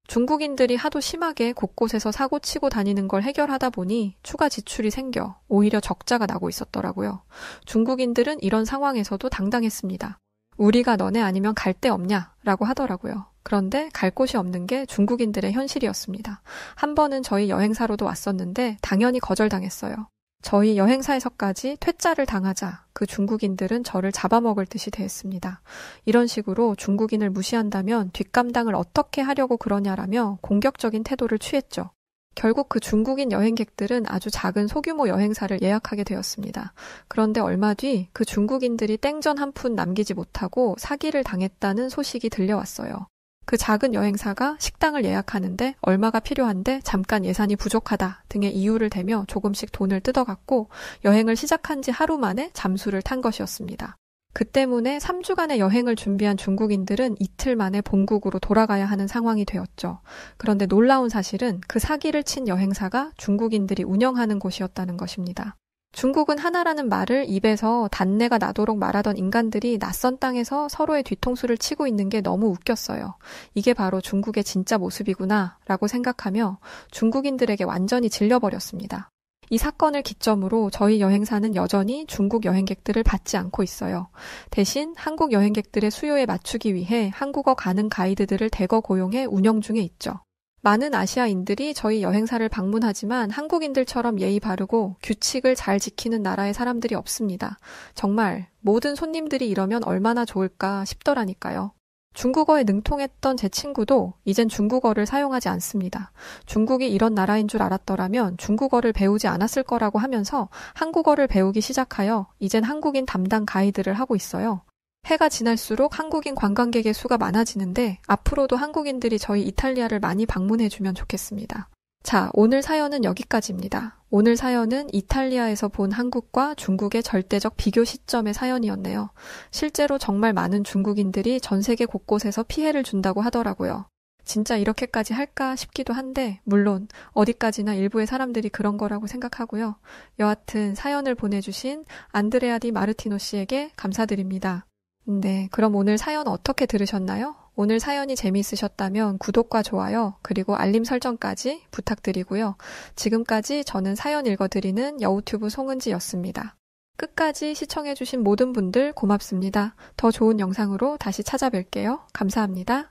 [SPEAKER 1] 중국인들이 하도 심하게 곳곳에서 사고치고 다니는 걸 해결하다 보니 추가 지출이 생겨 오히려 적자가 나고 있었더라고요. 중국인들은 이런 상황에서도 당당했습니다. 우리가 너네 아니면 갈 데 없냐? 라고 하더라고요. 그런데 갈 곳이 없는 게 중국인들의 현실이었습니다. 한 번은 저희 여행사로도 왔었는데 당연히 거절당했어요. 저희 여행사에서까지 퇴짜를 당하자 그 중국인들은 저를 잡아먹을 듯이 대했습니다. 이런 식으로 중국인을 무시한다면 뒷감당을 어떻게 하려고 그러냐라며 공격적인 태도를 취했죠. 결국 그 중국인 여행객들은 아주 작은 소규모 여행사를 예약하게 되었습니다. 그런데 얼마 뒤 그 중국인들이 땡전 한 푼 남기지 못하고 사기를 당했다는 소식이 들려왔어요. 그 작은 여행사가 식당을 예약하는데 얼마가 필요한데 잠깐 예산이 부족하다 등의 이유를 대며 조금씩 돈을 뜯어갔고 여행을 시작한 지 하루 만에 잠수를 탄 것이었습니다. 그 때문에 3주간의 여행을 준비한 중국인들은 이틀 만에 본국으로 돌아가야 하는 상황이 되었죠. 그런데 놀라운 사실은 그 사기를 친 여행사가 중국인들이 운영하는 곳이었다는 것입니다. 중국은 하나라는 말을 입에서 단내가 나도록 말하던 인간들이 낯선 땅에서 서로의 뒤통수를 치고 있는 게 너무 웃겼어요. 이게 바로 중국의 진짜 모습이구나 라고 생각하며 중국인들에게 완전히 질려버렸습니다. 이 사건을 기점으로 저희 여행사는 여전히 중국 여행객들을 받지 않고 있어요. 대신 한국 여행객들의 수요에 맞추기 위해 한국어 가능 가이드들을 대거 고용해 운영 중에 있죠. 많은 아시아인들이 저희 여행사를 방문하지만 한국인들처럼 예의 바르고 규칙을 잘 지키는 나라의 사람들이 없습니다. 정말 모든 손님들이 이러면 얼마나 좋을까 싶더라니까요. 중국어에 능통했던 제 친구도 이젠 중국어를 사용하지 않습니다. 중국이 이런 나라인 줄 알았더라면 중국어를 배우지 않았을 거라고 하면서 한국어를 배우기 시작하여 이젠 한국인 담당 가이드를 하고 있어요. 해가 지날수록 한국인 관광객의 수가 많아지는데 앞으로도 한국인들이 저희 이탈리아를 많이 방문해주면 좋겠습니다. 자, 오늘 사연은 여기까지입니다. 오늘 사연은 이탈리아에서 본 한국과 중국의 절대적 비교 시점의 사연이었네요. 실제로 정말 많은 중국인들이 전 세계 곳곳에서 피해를 준다고 하더라고요. 진짜 이렇게까지 할까 싶기도 한데 물론 어디까지나 일부의 사람들이 그런 거라고 생각하고요. 여하튼 사연을 보내주신 안드레아 디 마르티노 씨에게 감사드립니다. 네, 그럼 오늘 사연 어떻게 들으셨나요? 오늘 사연이 재미있으셨다면 구독과 좋아요, 그리고 알림 설정까지 부탁드리고요. 지금까지 저는 사연 읽어드리는 여우튜브 송은지였습니다. 끝까지 시청해주신 모든 분들 고맙습니다. 더 좋은 영상으로 다시 찾아뵐게요. 감사합니다.